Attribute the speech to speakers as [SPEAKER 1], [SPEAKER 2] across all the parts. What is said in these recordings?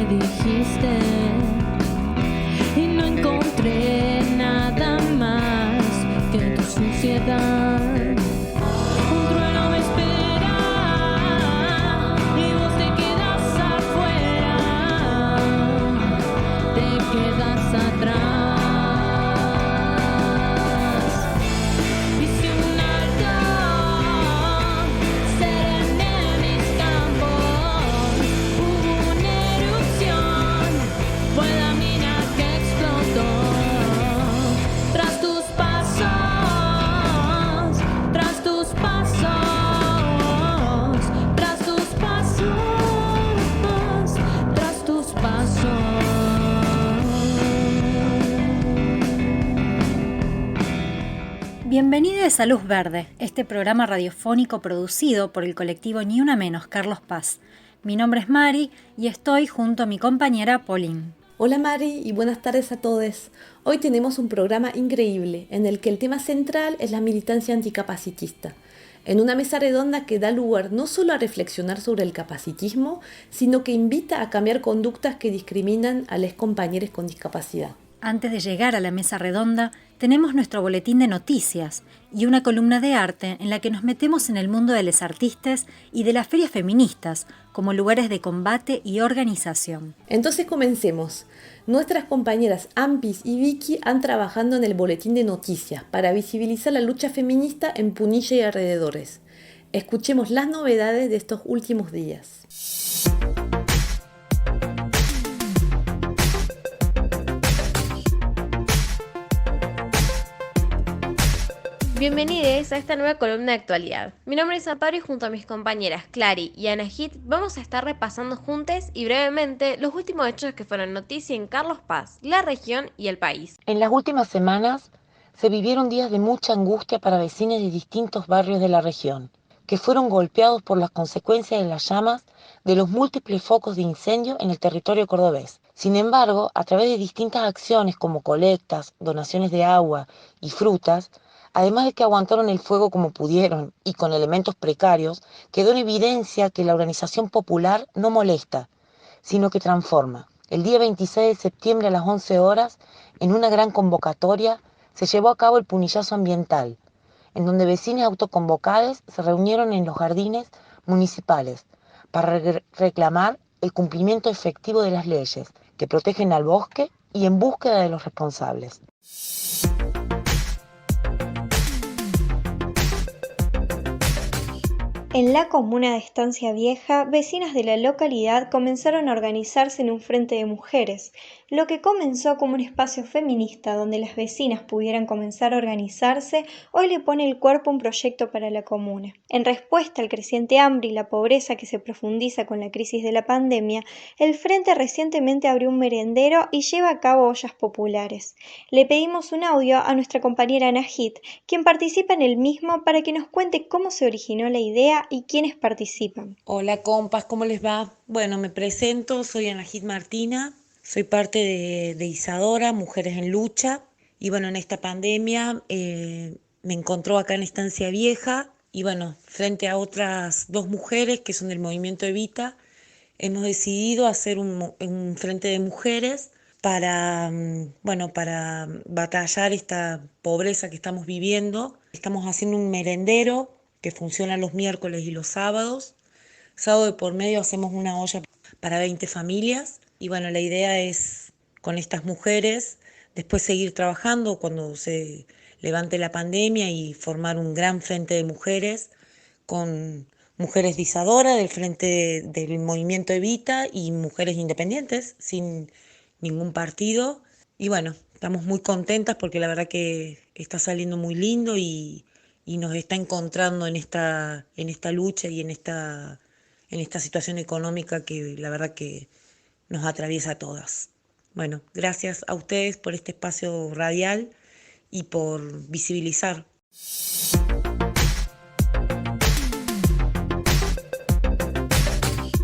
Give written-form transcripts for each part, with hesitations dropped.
[SPEAKER 1] dijiste y no encontré nada más que tu suciedad. Un trueno me espera y vos te quedas afuera, te quedas atrás. Hice un alto, serené mis campos, hubo una erupción, fue la mina que explotó. Tras tus pasos, tras tus pasos, tras tus pasos, tras tus pasos.
[SPEAKER 2] Bienvenidos a Luz Verde, este programa radiofónico producido por el colectivo Ni Una Menos Carlos Paz. Mi nombre es Mari y estoy junto a mi compañera Pauline.
[SPEAKER 3] Hola Mari y buenas tardes a todos. Hoy tenemos un programa increíble en el que el tema central es la militancia anticapacitista, en una mesa redonda que da lugar no solo a reflexionar sobre el capacitismo, sino que invita a cambiar conductas que discriminan a los compañeros con discapacidad.
[SPEAKER 2] Antes de llegar a la mesa redonda, tenemos nuestro boletín de noticias y una columna de arte en la que nos metemos en el mundo de los artistas y de las ferias feministas como lugares de combate y organización.
[SPEAKER 3] Entonces comencemos. Nuestras compañeras Ampis y Vicky han trabajado en el boletín de noticias para visibilizar la lucha feminista en Punilla y alrededores. Escuchemos las novedades de estos últimos días.
[SPEAKER 4] Bienvenidos a esta nueva columna de actualidad. Mi nombre es Amparo y junto a mis compañeras Clary y Anahit vamos a estar repasando juntos y brevemente los últimos hechos que fueron noticia en Carlos Paz, la región y el país.
[SPEAKER 5] En las últimas semanas se vivieron días de mucha angustia para vecinos de distintos barrios de la región, que fueron golpeados por las consecuencias de las llamas de los múltiples focos de incendio en el territorio cordobés. Sin embargo, a través de distintas acciones como colectas, donaciones de agua y frutas, además de que aguantaron el fuego como pudieron y con elementos precarios, quedó en evidencia que la organización popular no molesta, sino que transforma. El día 26 de septiembre a las 11 horas, en una gran convocatoria, se llevó a cabo el punillazo ambiental, en donde vecinos autoconvocados se reunieron en los jardines municipales para reclamar el cumplimiento efectivo de las leyes que protegen al bosque y en búsqueda de los responsables.
[SPEAKER 6] En la comuna de Estancia Vieja, vecinas de la localidad comenzaron a organizarse en un frente de mujeres, lo que comenzó como un espacio feminista donde las vecinas pudieran comenzar a organizarse, hoy le pone el cuerpo a un proyecto para la comuna. En respuesta al creciente hambre y la pobreza que se profundiza con la crisis de la pandemia, el frente recientemente abrió un merendero y lleva a cabo ollas populares. Le pedimos un audio a nuestra compañera Anahit, quien participa en el mismo, para que nos cuente cómo se originó la idea y quiénes participan.
[SPEAKER 5] Hola compas, ¿cómo les va? Bueno, me presento, soy Anahit Martina, soy parte de Isadora, Mujeres en Lucha, y bueno, en esta pandemia me encontró acá en Estancia Vieja, y bueno, frente a otras dos mujeres que son del movimiento Evita, hemos decidido hacer un frente de mujeres para batallar esta pobreza que estamos viviendo. Estamos haciendo un merendero que funciona los miércoles y los sábados. Sábado de por medio hacemos una olla para 20 familias. Y bueno, la idea es con estas mujeres después seguir trabajando cuando se levante la pandemia y formar un gran frente de mujeres con mujeres de Isadora, del frente del movimiento Evita y mujeres independientes sin ningún partido. Y bueno, estamos muy contentas porque la verdad que está saliendo muy lindo y nos está encontrando en esta lucha y en esta situación económica que la verdad que nos atraviesa a todas. Bueno, gracias a ustedes por este espacio radial y por visibilizar.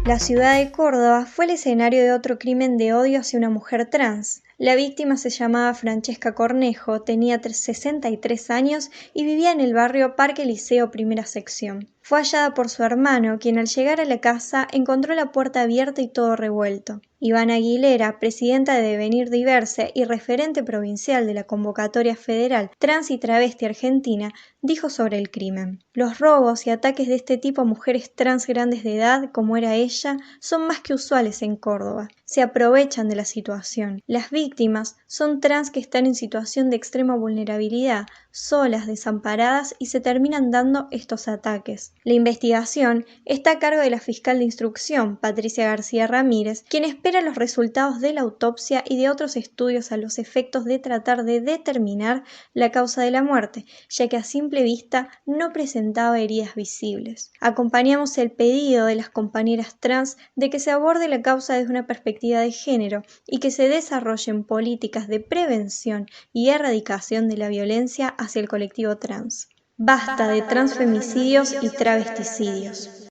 [SPEAKER 6] La ciudad de Córdoba fue el escenario de otro crimen de odio hacia una mujer trans. La víctima se llamaba Francesca Cornejo, tenía 63 años y vivía en el barrio Parque Liceo Primera Sección. Fue hallada por su hermano, quien al llegar a la casa encontró la puerta abierta y todo revuelto. Ivana Aguilera, presidenta de Devenir Diverse y referente provincial de la convocatoria federal Trans y Travesti Argentina, dijo sobre el crimen: los robos y ataques de este tipo a mujeres trans grandes de edad, como era ella, son más que usuales en Córdoba. Se aprovechan de la situación. Las víctimas son trans que están en situación de extrema vulnerabilidad, solas, desamparadas, y se terminan dando estos ataques. La investigación está a cargo de la fiscal de instrucción, Patricia García Ramírez, quien espera los resultados de la autopsia y de otros estudios a los efectos de tratar de determinar la causa de la muerte, ya que a simple vista no presentaba heridas visibles. Acompañamos el pedido de las compañeras trans de que se aborde la causa desde una perspectiva de género y que se desarrollen políticas de prevención y erradicación de la violencia hacia el colectivo trans. Basta de transfemicidios y travesticidios.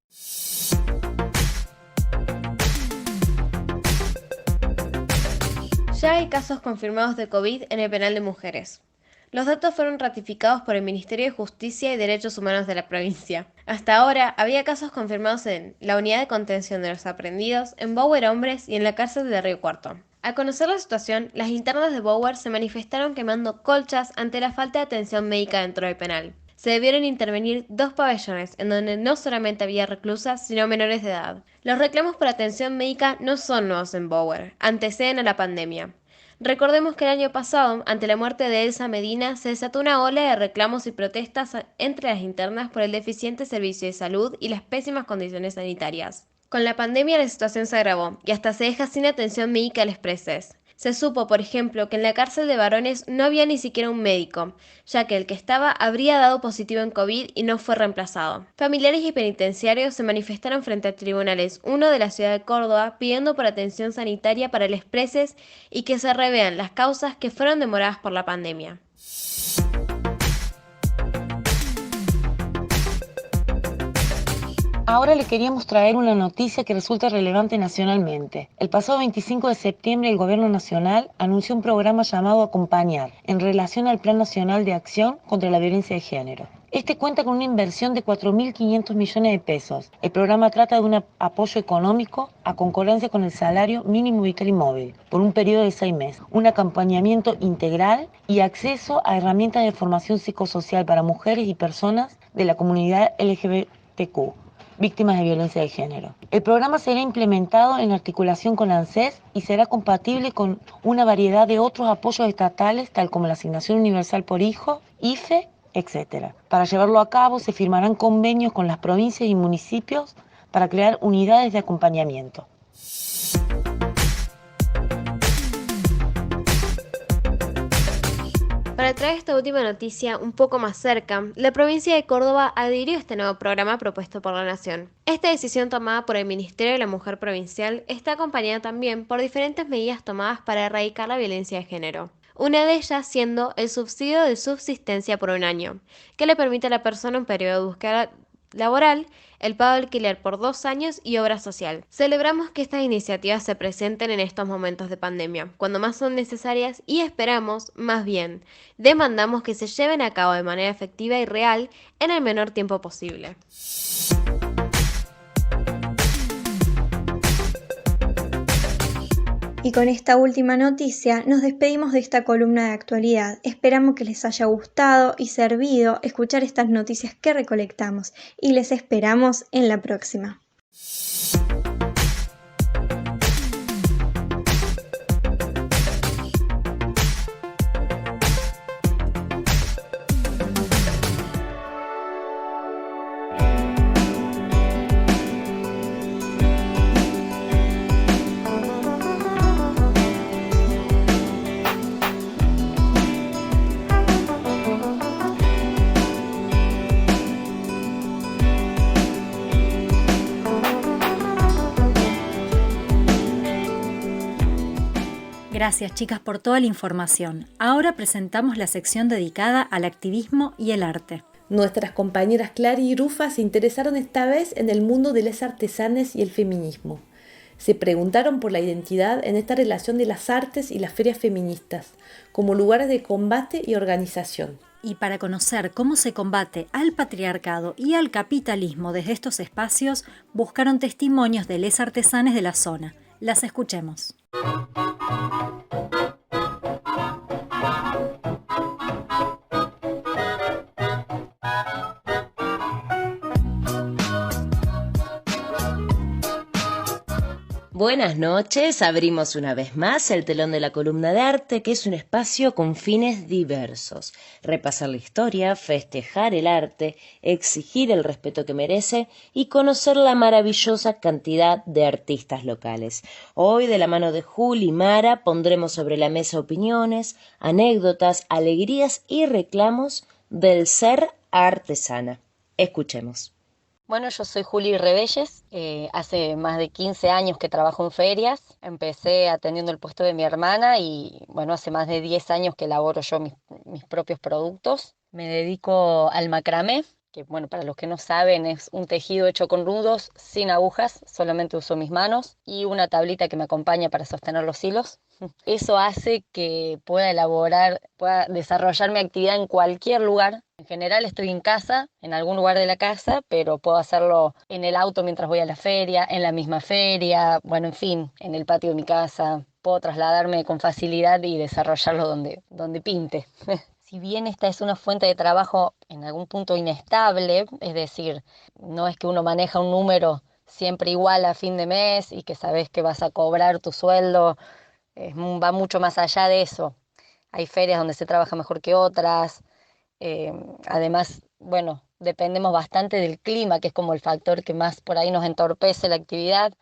[SPEAKER 4] Ya hay casos confirmados de COVID en el penal de mujeres. Los datos fueron ratificados por el Ministerio de Justicia y Derechos Humanos de la provincia. Hasta ahora había casos confirmados en la Unidad de Contención de los Aprendidos, en Bower Hombres y en la cárcel de Río Cuarto. Al conocer la situación, las internas de Bower se manifestaron quemando colchas ante la falta de atención médica dentro del penal. Se debieron intervenir 2 pabellones, en donde no solamente había reclusas, sino menores de edad. Los reclamos por atención médica no son nuevos en Bower, anteceden a la pandemia. Recordemos que el año pasado, ante la muerte de Elsa Medina, se desató una ola de reclamos y protestas entre las internas por el deficiente servicio de salud y las pésimas condiciones sanitarias. Con la pandemia la situación se agravó y hasta se deja sin atención médica a los presos. Se supo, por ejemplo, que en la cárcel de varones no había ni siquiera un médico, ya que el que estaba habría dado positivo en COVID y no fue reemplazado. Familiares y penitenciarios se manifestaron frente a tribunales 1 de la ciudad de Córdoba pidiendo por atención sanitaria para los presos y que se revean las causas que fueron demoradas por la pandemia.
[SPEAKER 5] Ahora le queríamos traer una noticia que resulta relevante nacionalmente. El pasado 25 de septiembre el Gobierno Nacional anunció un programa llamado Acompañar, en relación al Plan Nacional de Acción contra la Violencia de Género. Este cuenta con una inversión de 4.500 millones de pesos. El programa trata de un apoyo económico a concordancia con el salario mínimo vital y móvil por un periodo de 6 meses, un acompañamiento integral y acceso a herramientas de formación psicosocial para mujeres y personas de la comunidad LGBTQ. Víctimas de violencia de género. El programa será implementado en articulación con ANSES y será compatible con una variedad de otros apoyos estatales, tal como la Asignación Universal por Hijo, IFE, etc. Para llevarlo a cabo se firmarán convenios con las provincias y municipios para crear unidades de acompañamiento.
[SPEAKER 4] Para traer esta última noticia un poco más cerca, la provincia de Córdoba adhirió a este nuevo programa propuesto por la Nación. Esta decisión tomada por el Ministerio de la Mujer Provincial está acompañada también por diferentes medidas tomadas para erradicar la violencia de género. Una de ellas siendo el subsidio de subsistencia por 1 año, que le permite a la persona un periodo de búsqueda laboral, el pago de alquiler por 2 años y obra social. Celebramos que estas iniciativas se presenten en estos momentos de pandemia, cuando más son necesarias, y esperamos, más bien, demandamos que se lleven a cabo de manera efectiva y real en el menor tiempo posible.
[SPEAKER 6] Y con esta última noticia nos despedimos de esta columna de actualidad. Esperamos que les haya gustado y servido escuchar estas noticias que recolectamos y les esperamos en la próxima.
[SPEAKER 2] Gracias, chicas, por toda la información. Ahora presentamos la sección dedicada al activismo y el arte.
[SPEAKER 3] Nuestras compañeras Clary y Rufa se interesaron esta vez en el mundo de las artesanas y el feminismo. Se preguntaron por la identidad en esta relación de las artes y las ferias feministas, como lugares de combate y organización.
[SPEAKER 2] Y para conocer cómo se combate al patriarcado y al capitalismo desde estos espacios, buscaron testimonios de les artesanes de la zona. Las escuchemos.
[SPEAKER 7] Buenas noches, abrimos una vez más el telón de la columna de arte, que es un espacio con fines diversos. Repasar la historia, festejar el arte, exigir el respeto que merece y conocer la maravillosa cantidad de artistas locales. Hoy, de la mano de Juli y Mara, pondremos sobre la mesa opiniones, anécdotas, alegrías y reclamos del ser artesana. Escuchemos.
[SPEAKER 8] Bueno, yo soy Juli Rebelles, hace más de 15 años que trabajo en ferias. Empecé atendiendo el puesto de mi hermana y bueno, hace más de 10 años que elaboro yo mis propios productos. Me dedico al macramé, que bueno, para los que no saben es un tejido hecho con nudos, sin agujas, solamente uso mis manos y una tablita que me acompaña para sostener los hilos. Eso hace que pueda desarrollar mi actividad en cualquier lugar. En general estoy en casa, en algún lugar de la casa, pero puedo hacerlo en el auto mientras voy a la feria, en la misma feria, bueno, en fin, en el patio de mi casa. Puedo trasladarme con facilidad y desarrollarlo donde pinte. Si bien esta es una fuente de trabajo en algún punto inestable, es decir, no es que uno maneja un número siempre igual a fin de mes y que sabes que vas a cobrar tu sueldo, va mucho más allá de eso. Hay ferias donde se trabaja mejor que otras. Además, bueno, dependemos bastante del clima, que es como el factor que más por ahí nos entorpece la actividad.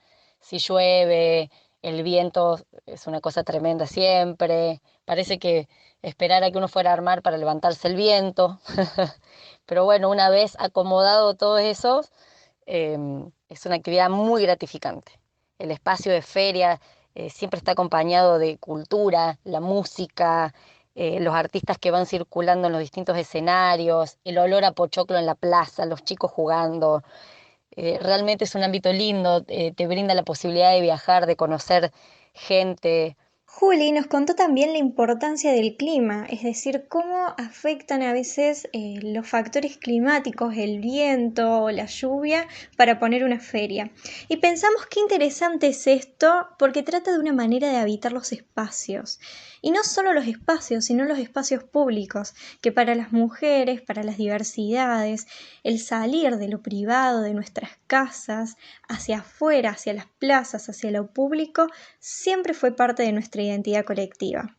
[SPEAKER 8] Si llueve, el viento es una cosa tremenda siempre. Parece que esperar a que uno fuera a armar para levantarse el viento. Pero bueno, una vez acomodado todo eso, es una actividad muy gratificante. El espacio de feria siempre está acompañado de cultura, la música, los artistas que van circulando en los distintos escenarios, el olor a pochoclo en la plaza, los chicos jugando. Realmente es un ámbito lindo, te brinda la posibilidad de viajar, de conocer gente.
[SPEAKER 6] Juli nos contó también la importancia del clima, es decir, cómo afectan a veces los factores climáticos, el viento o la lluvia, para poner una feria. Y pensamos qué interesante es esto, porque trata de una manera de habitar los espacios. Y no solo los espacios, sino los espacios públicos, que para las mujeres, para las diversidades, el salir de lo privado, de nuestras casas, hacia afuera, hacia las plazas, hacia lo público, siempre fue parte de nuestra identidad colectiva.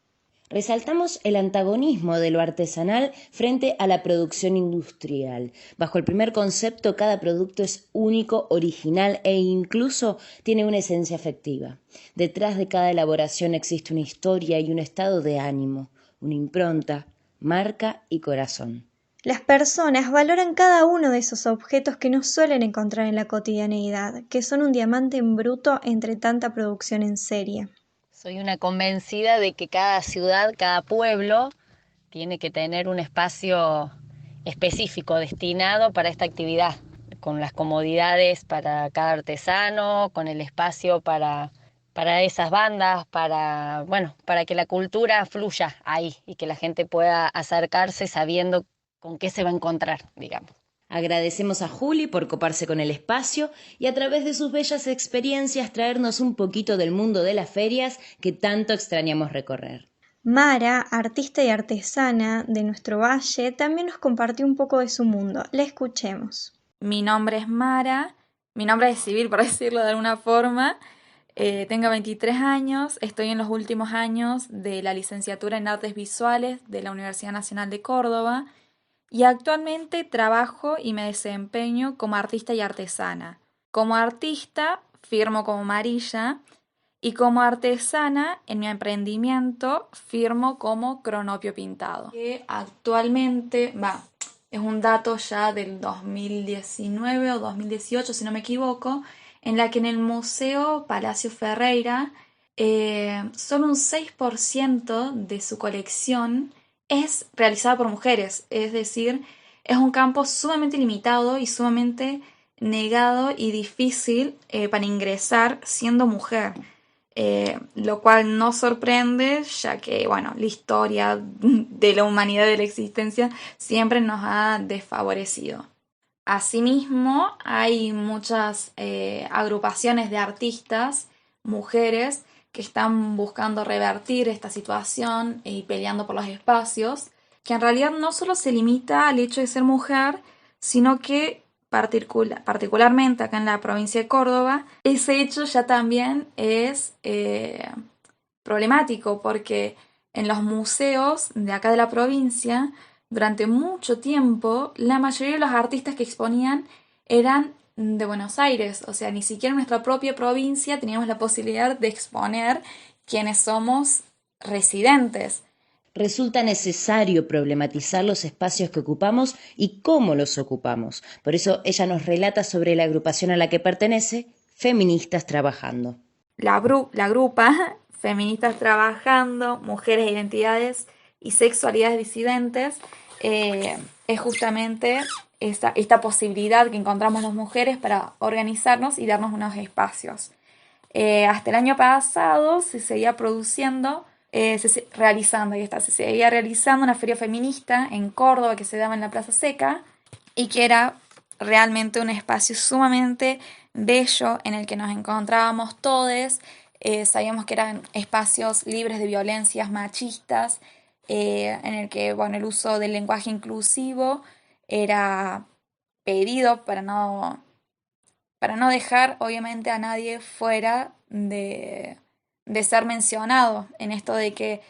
[SPEAKER 7] Resaltamos el antagonismo de lo artesanal frente a la producción industrial. Bajo el primer concepto, cada producto es único, original e incluso tiene una esencia afectiva. Detrás de cada elaboración existe una historia y un estado de ánimo, una impronta, marca y corazón.
[SPEAKER 6] Las personas valoran cada uno de esos objetos que no suelen encontrar en la cotidianeidad, que son un diamante en bruto entre tanta producción en serie.
[SPEAKER 8] Soy una convencida de que cada ciudad, cada pueblo, tiene que tener un espacio específico destinado para esta actividad, con las comodidades para cada artesano, con el espacio para esas bandas, para que la cultura fluya ahí y que la gente pueda acercarse sabiendo con qué se va a encontrar, digamos.
[SPEAKER 7] Agradecemos a Juli por coparse con el espacio y a través de sus bellas experiencias traernos un poquito del mundo de las ferias que tanto extrañamos recorrer.
[SPEAKER 6] Mara, artista y artesana de nuestro valle, también nos compartió un poco de su mundo. La escuchemos.
[SPEAKER 9] Mi nombre es Mara, mi nombre es civil, por decirlo de alguna forma. Tengo 23 años, estoy en los últimos años de la licenciatura en Artes Visuales de la Universidad Nacional de Córdoba. Y actualmente trabajo y me desempeño como artista y artesana. Como artista firmo como Marilla y como artesana en mi emprendimiento firmo como Cronopio Pintado. Que actualmente, es un dato ya del 2019 o 2018 si no me equivoco, en la que en el Museo Palacio Ferreira solo un 6% de su colección es realizada por mujeres, es decir, es un campo sumamente limitado y sumamente negado y difícil para ingresar siendo mujer. lo cual no sorprende, ya que, bueno, la historia de la humanidad, de la existencia, siempre nos ha desfavorecido. Asimismo, hay muchas agrupaciones de artistas, mujeres, que están buscando revertir esta situación y peleando por los espacios, que en realidad no solo se limita al hecho de ser mujer, sino que particularmente acá en la provincia de Córdoba, ese hecho ya también es problemático, porque en los museos de acá de la provincia, durante mucho tiempo, la mayoría de los artistas que exponían eran de Buenos Aires, o sea, ni siquiera en nuestra propia provincia teníamos la posibilidad de exponer quienes somos residentes.
[SPEAKER 7] Resulta necesario problematizar los espacios que ocupamos y cómo los ocupamos. Por eso ella nos relata sobre la agrupación a la que pertenece, Feministas Trabajando.
[SPEAKER 9] La agrupa Feministas Trabajando, Mujeres, Identidades y Sexualidades Disidentes, es justamente esta posibilidad que encontramos las mujeres para organizarnos y darnos unos espacios. Hasta el año pasado se seguía realizando una feria feminista en Córdoba que se daba en la Plaza Seca y que era realmente un espacio sumamente bello en el que nos encontrábamos todos. Sabíamos que eran espacios libres de violencias machistas, en el que, bueno, el uso del lenguaje inclusivo era pedido para no dejar, obviamente, a nadie fuera de ser mencionado, en esto de que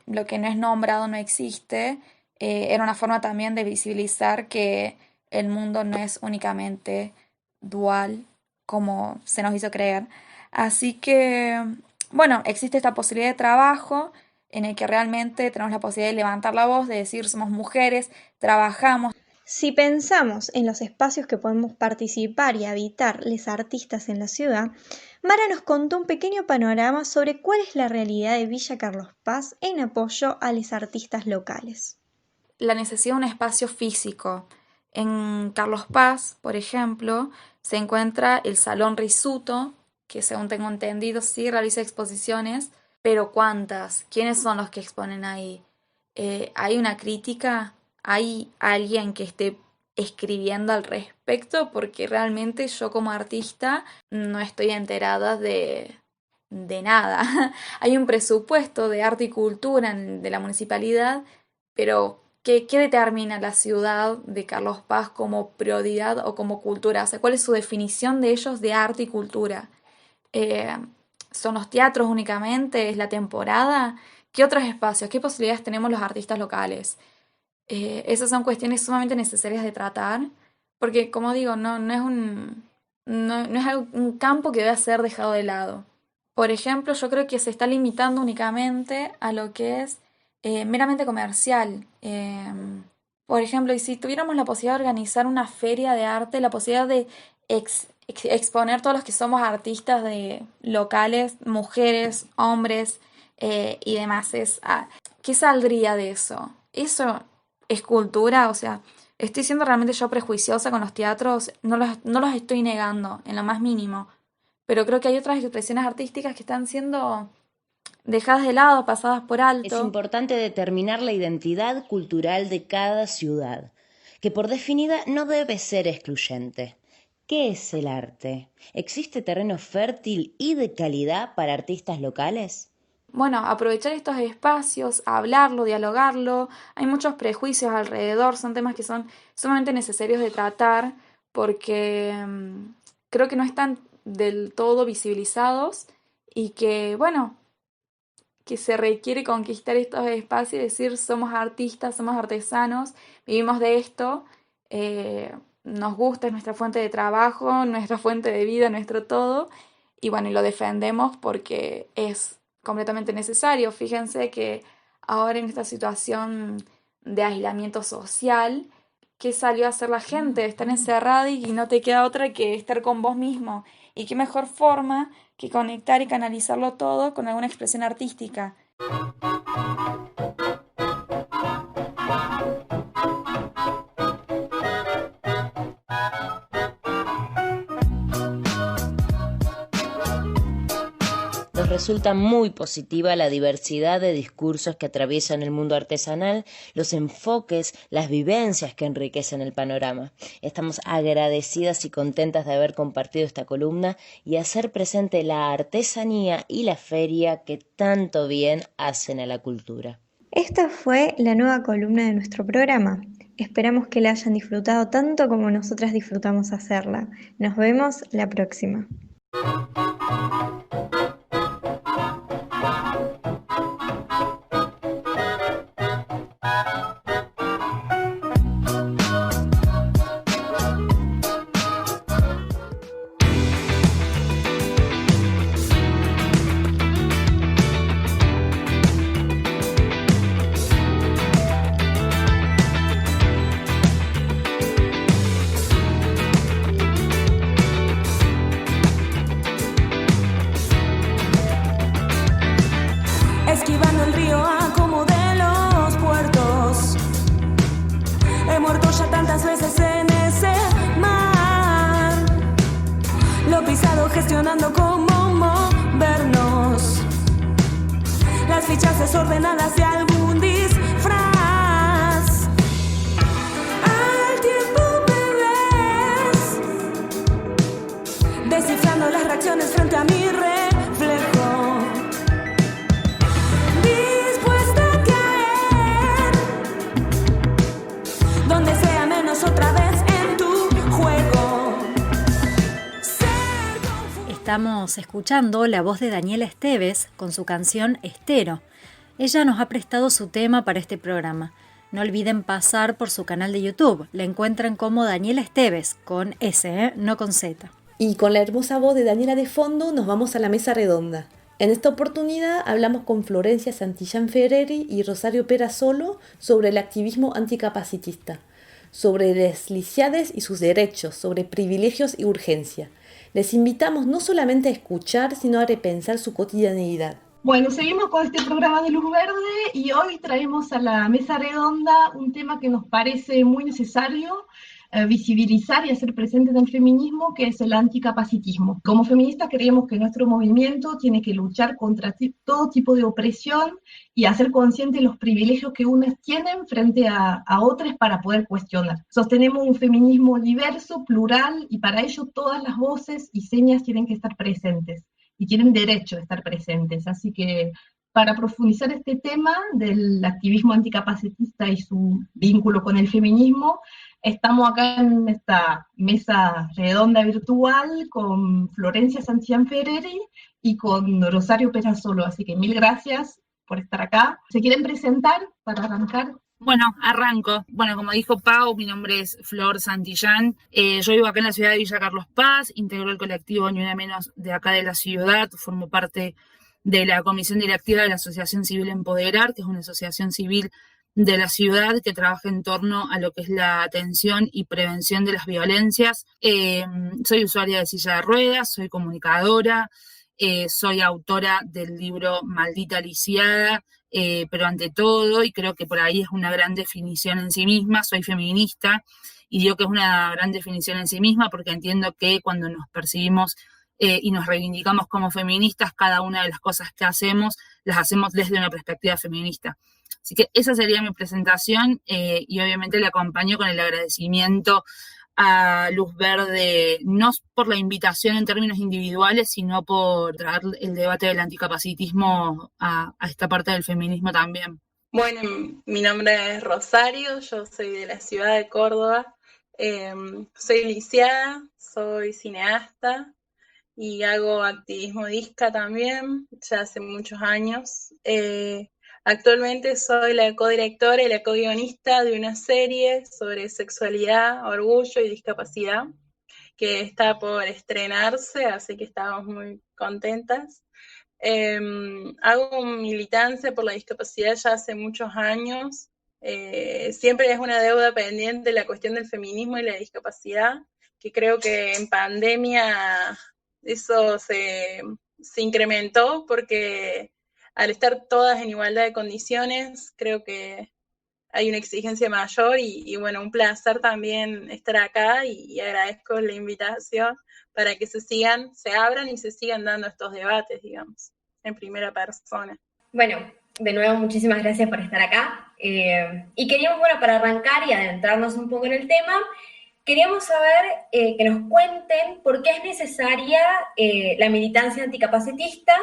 [SPEAKER 9] lo que no es nombrado no existe. Era una forma también de visibilizar que el mundo no es únicamente dual como se nos hizo creer. Así que, bueno, existe esta posibilidad de trabajo en el que realmente tenemos la posibilidad de levantar la voz, de decir somos mujeres, trabajamos.
[SPEAKER 6] Si pensamos en los espacios que podemos participar y habitar los artistas en la ciudad, Mara nos contó un pequeño panorama sobre cuál es la realidad de Villa Carlos Paz en apoyo a los artistas locales.
[SPEAKER 9] La necesidad de un espacio físico. En Carlos Paz, por ejemplo, se encuentra el Salón Risuto, que según tengo entendido sí realiza exposiciones, pero ¿cuántas? ¿Quiénes son los que exponen ahí? ¿Hay una crítica? ¿Hay alguien que esté escribiendo al respecto? Porque realmente yo como artista no estoy enterada de nada. Hay un presupuesto de arte y cultura de la municipalidad, pero ¿qué determina la ciudad de Carlos Paz como prioridad o como cultura? O sea, ¿cuál es su definición de ellos de arte y cultura? ¿Son los teatros únicamente? ¿Es la temporada? ¿Qué otros espacios? ¿Qué posibilidades tenemos los artistas locales? Esas son cuestiones sumamente necesarias de tratar, porque, como digo, no es un campo que debe ser dejado de lado. Por ejemplo, yo creo que se está limitando únicamente a lo que es meramente comercial. Por ejemplo, y si tuviéramos la posibilidad de organizar una feria de arte, la posibilidad de exponer todos los que somos artistas de locales, mujeres, hombres y demás, ¿qué saldría de eso? Eso es cultura. O sea, estoy siendo realmente yo prejuiciosa con los teatros, no los estoy negando en lo más mínimo, pero creo que hay otras expresiones artísticas que están siendo dejadas de lado, pasadas por alto.
[SPEAKER 7] Es importante determinar la identidad cultural de cada ciudad, que por definida no debe ser excluyente. ¿Qué es el arte? ¿Existe terreno fértil y de calidad para artistas locales?
[SPEAKER 9] Bueno, aprovechar estos espacios, hablarlo, dialogarlo. Hay muchos prejuicios alrededor, son temas que son sumamente necesarios de tratar porque creo que no están del todo visibilizados y que, bueno, que se requiere conquistar estos espacios y decir somos artistas, somos artesanos, vivimos de esto, nos gusta, es nuestra fuente de trabajo, nuestra fuente de vida, nuestro todo, y bueno, y lo defendemos porque es completamente necesario. Fíjense que ahora en esta situación de aislamiento social, ¿qué salió a hacer la gente? Estar encerrada y no te queda otra que estar con vos mismo. Y qué mejor forma que conectar y canalizarlo todo con alguna expresión artística.
[SPEAKER 7] nos resulta muy positiva la diversidad de discursos que atraviesan el mundo artesanal, los enfoques, las vivencias que enriquecen el panorama. Estamos agradecidas y contentas de haber compartido esta columna y hacer presente la artesanía y la feria que tanto bien hacen a la cultura.
[SPEAKER 6] Esta fue la nueva columna de nuestro programa. Esperamos que la hayan disfrutado tanto como nosotras disfrutamos hacerla. Nos vemos la próxima.
[SPEAKER 10] Esquivando el río a como de los puertos. He muerto ya tantas veces en ese mar. Lo pisado gestionando cómo movernos. Las fichas desordenadas de algún disfraz. Al tiempo me ves descifrando las reacciones frente a mi reflejo. Donde sea menos otra vez en tu juego.
[SPEAKER 2] Estamos escuchando la voz de Daniela Esteves con su canción Estero. Ella nos ha prestado su tema para este programa. No olviden pasar por su canal de YouTube. La encuentran como Daniela Esteves, con S, no con Z.
[SPEAKER 3] Y con la hermosa voz de Daniela de fondo nos vamos a la mesa redonda. En esta oportunidad hablamos con Florencia Santillán Ferreri y Rosario Perazzolo sobre el activismo anticapacitista, sobre las lisiades y sus derechos, sobre privilegios y urgencia. Les invitamos no solamente a escuchar, sino a repensar su cotidianeidad.
[SPEAKER 11] Bueno, seguimos con este programa de Luz Verde y hoy traemos a la mesa redonda un tema que nos parece muy necesario visibilizar y hacer presente en el feminismo, que es el anticapacitismo. Como feministas creemos que nuestro movimiento tiene que luchar contra todo tipo de opresión y hacer consciente los privilegios que unas tienen frente a otras para poder cuestionar. Sostenemos un feminismo diverso, plural, y para ello todas las voces y señas tienen que estar presentes y tienen derecho a estar presentes. Así que para profundizar este tema del activismo anticapacitista y su vínculo con el feminismo, estamos acá en esta mesa redonda virtual con Florencia Santillán Ferreri y con Rosario Perazzolo, así que mil gracias por estar acá. ¿Se quieren presentar para arrancar?
[SPEAKER 12] Bueno, arranco. Bueno, como dijo Pau, mi nombre es Flor Santillán. Yo vivo acá en la ciudad de Villa Carlos Paz, integro el colectivo Ni Una Menos de acá de la ciudad, formo parte de la comisión directiva de la Asociación Civil Empoderar, que es una asociación civil de la ciudad que trabaja en torno a lo que es la atención y prevención de las violencias. Soy usuaria de silla de ruedas, soy comunicadora, soy autora del libro Maldita Lisiada, pero ante todo, y creo que por ahí es una gran definición en sí misma, soy feminista, y digo que es una gran definición en sí misma porque entiendo que cuando nos percibimos y nos reivindicamos como feministas, cada una de las cosas que hacemos, las hacemos desde una perspectiva feminista. Así que esa sería mi presentación y obviamente la acompaño con el agradecimiento a Luz Verde, no por la invitación en términos individuales, sino por traer el debate del anticapacitismo a esta parte del feminismo también.
[SPEAKER 13] Bueno, mi nombre es Rosario, yo soy de la ciudad de Córdoba, soy lisiada, soy cineasta y hago activismo disca también, ya hace muchos años. Actualmente soy la codirectora y la co-guionista de una serie sobre sexualidad, orgullo y discapacidad que está por estrenarse, así que estamos muy contentas. Hago militancia por la discapacidad ya hace muchos años. Siempre es una deuda pendiente la cuestión del feminismo y la discapacidad, que creo que en pandemia eso se incrementó porque al estar todas en igualdad de condiciones, creo que hay una exigencia mayor y bueno, un placer también estar acá y agradezco la invitación para que se abran y se sigan dando estos debates, digamos. en primera persona.
[SPEAKER 14] Bueno, de nuevo muchísimas gracias por estar acá. Y queríamos, bueno, para arrancar y adentrarnos un poco en el tema, queríamos saber que nos cuenten por qué es necesaria la militancia anticapacitista.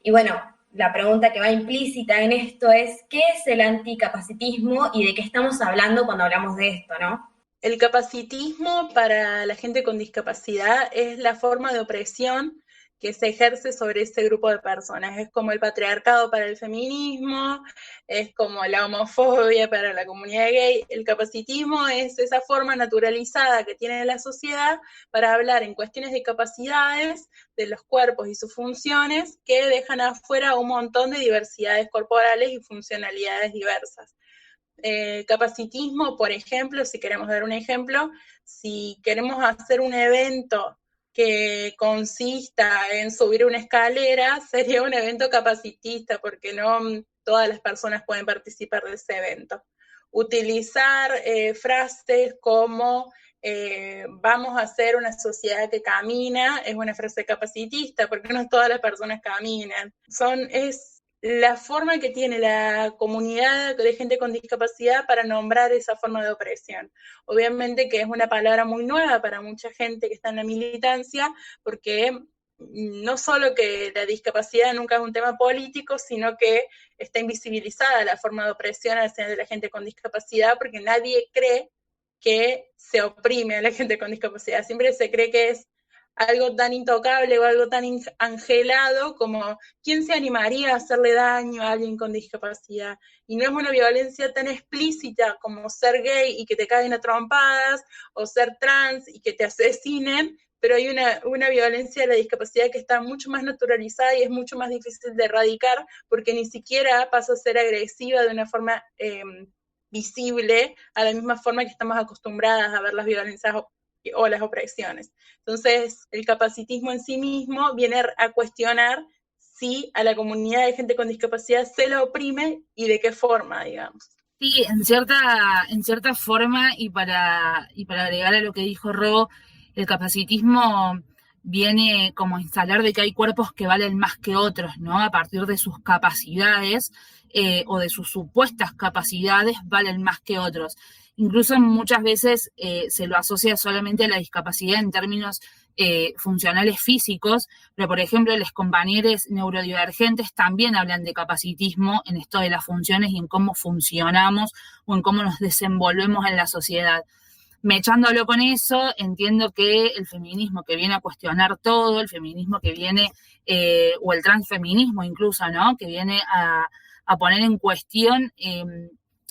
[SPEAKER 14] Y bueno, la pregunta que va implícita en esto es, ¿qué es el anticapacitismo y de qué estamos hablando cuando hablamos de esto, no?
[SPEAKER 13] El capacitismo para la gente con discapacidad es la forma de opresión que se ejerce sobre ese grupo de personas. Es como el patriarcado para el feminismo, es como la homofobia para la comunidad gay. El capacitismo es esa forma naturalizada que tiene la sociedad para hablar en cuestiones de capacidades, de los cuerpos y sus funciones, que dejan afuera un montón de diversidades corporales y funcionalidades diversas. Capacitismo, por ejemplo, si queremos dar un ejemplo, si queremos hacer un evento que consista en subir una escalera, sería un evento capacitista, porque no todas las personas pueden participar de ese evento. Utilizar frases como vamos a hacer una sociedad que camina, es una frase capacitista, porque no todas las personas caminan. Es la forma que tiene la comunidad de gente con discapacidad para nombrar esa forma de opresión. Obviamente que es una palabra muy nueva para mucha gente que está en la militancia, porque no solo que la discapacidad nunca es un tema político, sino que está invisibilizada la forma de opresión hacia la gente con discapacidad, porque nadie cree que se oprime a la gente con discapacidad. Siempre se cree que es algo tan intocable o algo tan angelado como ¿quién se animaría a hacerle daño a alguien con discapacidad? Y no es una violencia tan explícita como ser gay y que te caigan a trompadas, o ser trans y que te asesinen, pero hay una violencia de la discapacidad que está mucho más naturalizada y es mucho más difícil de erradicar, porque ni siquiera pasa a ser agresiva de una forma visible, a la misma forma que estamos acostumbradas a ver las violencias o las opresiones. Entonces, el capacitismo en sí mismo viene a cuestionar si a la comunidad de gente con discapacidad se la oprime y de qué forma, digamos.
[SPEAKER 12] Sí, en cierta forma, y para agregar a lo que dijo Ro, el capacitismo viene como a instalar de que hay cuerpos que valen más que otros, ¿no? A partir de sus capacidades o de sus supuestas capacidades valen más que otros. Incluso muchas veces se lo asocia solamente a la discapacidad en términos funcionales físicos, pero por ejemplo los compañeros neurodivergentes también hablan de capacitismo en esto de las funciones y en cómo funcionamos o en cómo nos desenvolvemos en la sociedad. Mechándolo con eso, entiendo que el feminismo que viene a cuestionar todo, el feminismo que viene, o el transfeminismo incluso, ¿no? Que viene a poner en cuestión,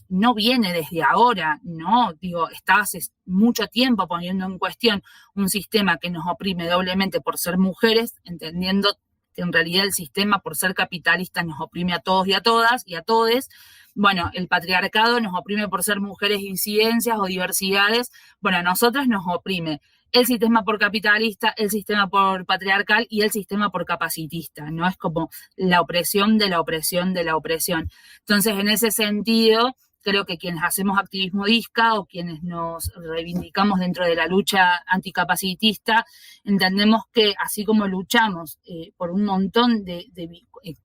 [SPEAKER 12] no viene desde ahora, ¿no? Digo, está hace mucho tiempo poniendo en cuestión un sistema que nos oprime doblemente por ser mujeres, entendiendo que en realidad el sistema, por ser capitalista, nos oprime a todos y a todas y a todes. Bueno, el patriarcado nos oprime por ser mujeres disidencias o diversidades. Bueno, a nosotras nos oprime el sistema por capitalista, el sistema por patriarcal y el sistema por capacitista, ¿no? Es como la opresión de la opresión de la opresión. Entonces, en ese sentido, creo que quienes hacemos activismo disca o quienes nos reivindicamos dentro de la lucha anticapacitista, entendemos que así como luchamos por un montón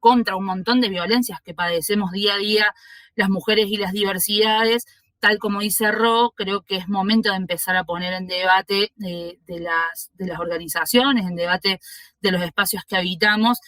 [SPEAKER 12] contra un montón de violencias que padecemos día a día las mujeres y las diversidades, tal como dice Ro, creo que es momento de empezar a poner en debate de las organizaciones, en debate de los espacios que habitamos,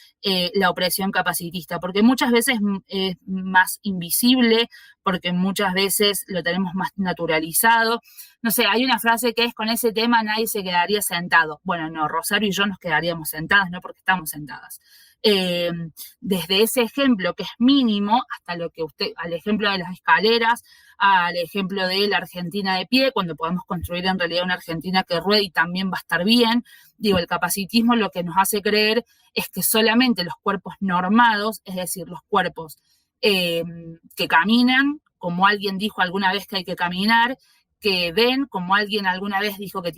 [SPEAKER 12] la opresión capacitista, porque muchas veces es más invisible, porque muchas veces lo tenemos más naturalizado. No sé, hay una frase que es: con ese tema nadie se quedaría sentado. Bueno, no, Rosario y yo nos quedaríamos sentadas, no porque estamos sentadas. Desde ese ejemplo que es mínimo hasta lo que al ejemplo de las escaleras, al ejemplo de la Argentina de pie, cuando podamos construir en realidad una Argentina que ruede y también va a estar bien. Digo, el capacitismo lo que nos hace creer es que solamente los cuerpos normados, es decir, los cuerpos que caminan, como alguien dijo alguna vez que hay que caminar, que ven, como alguien alguna vez dijo que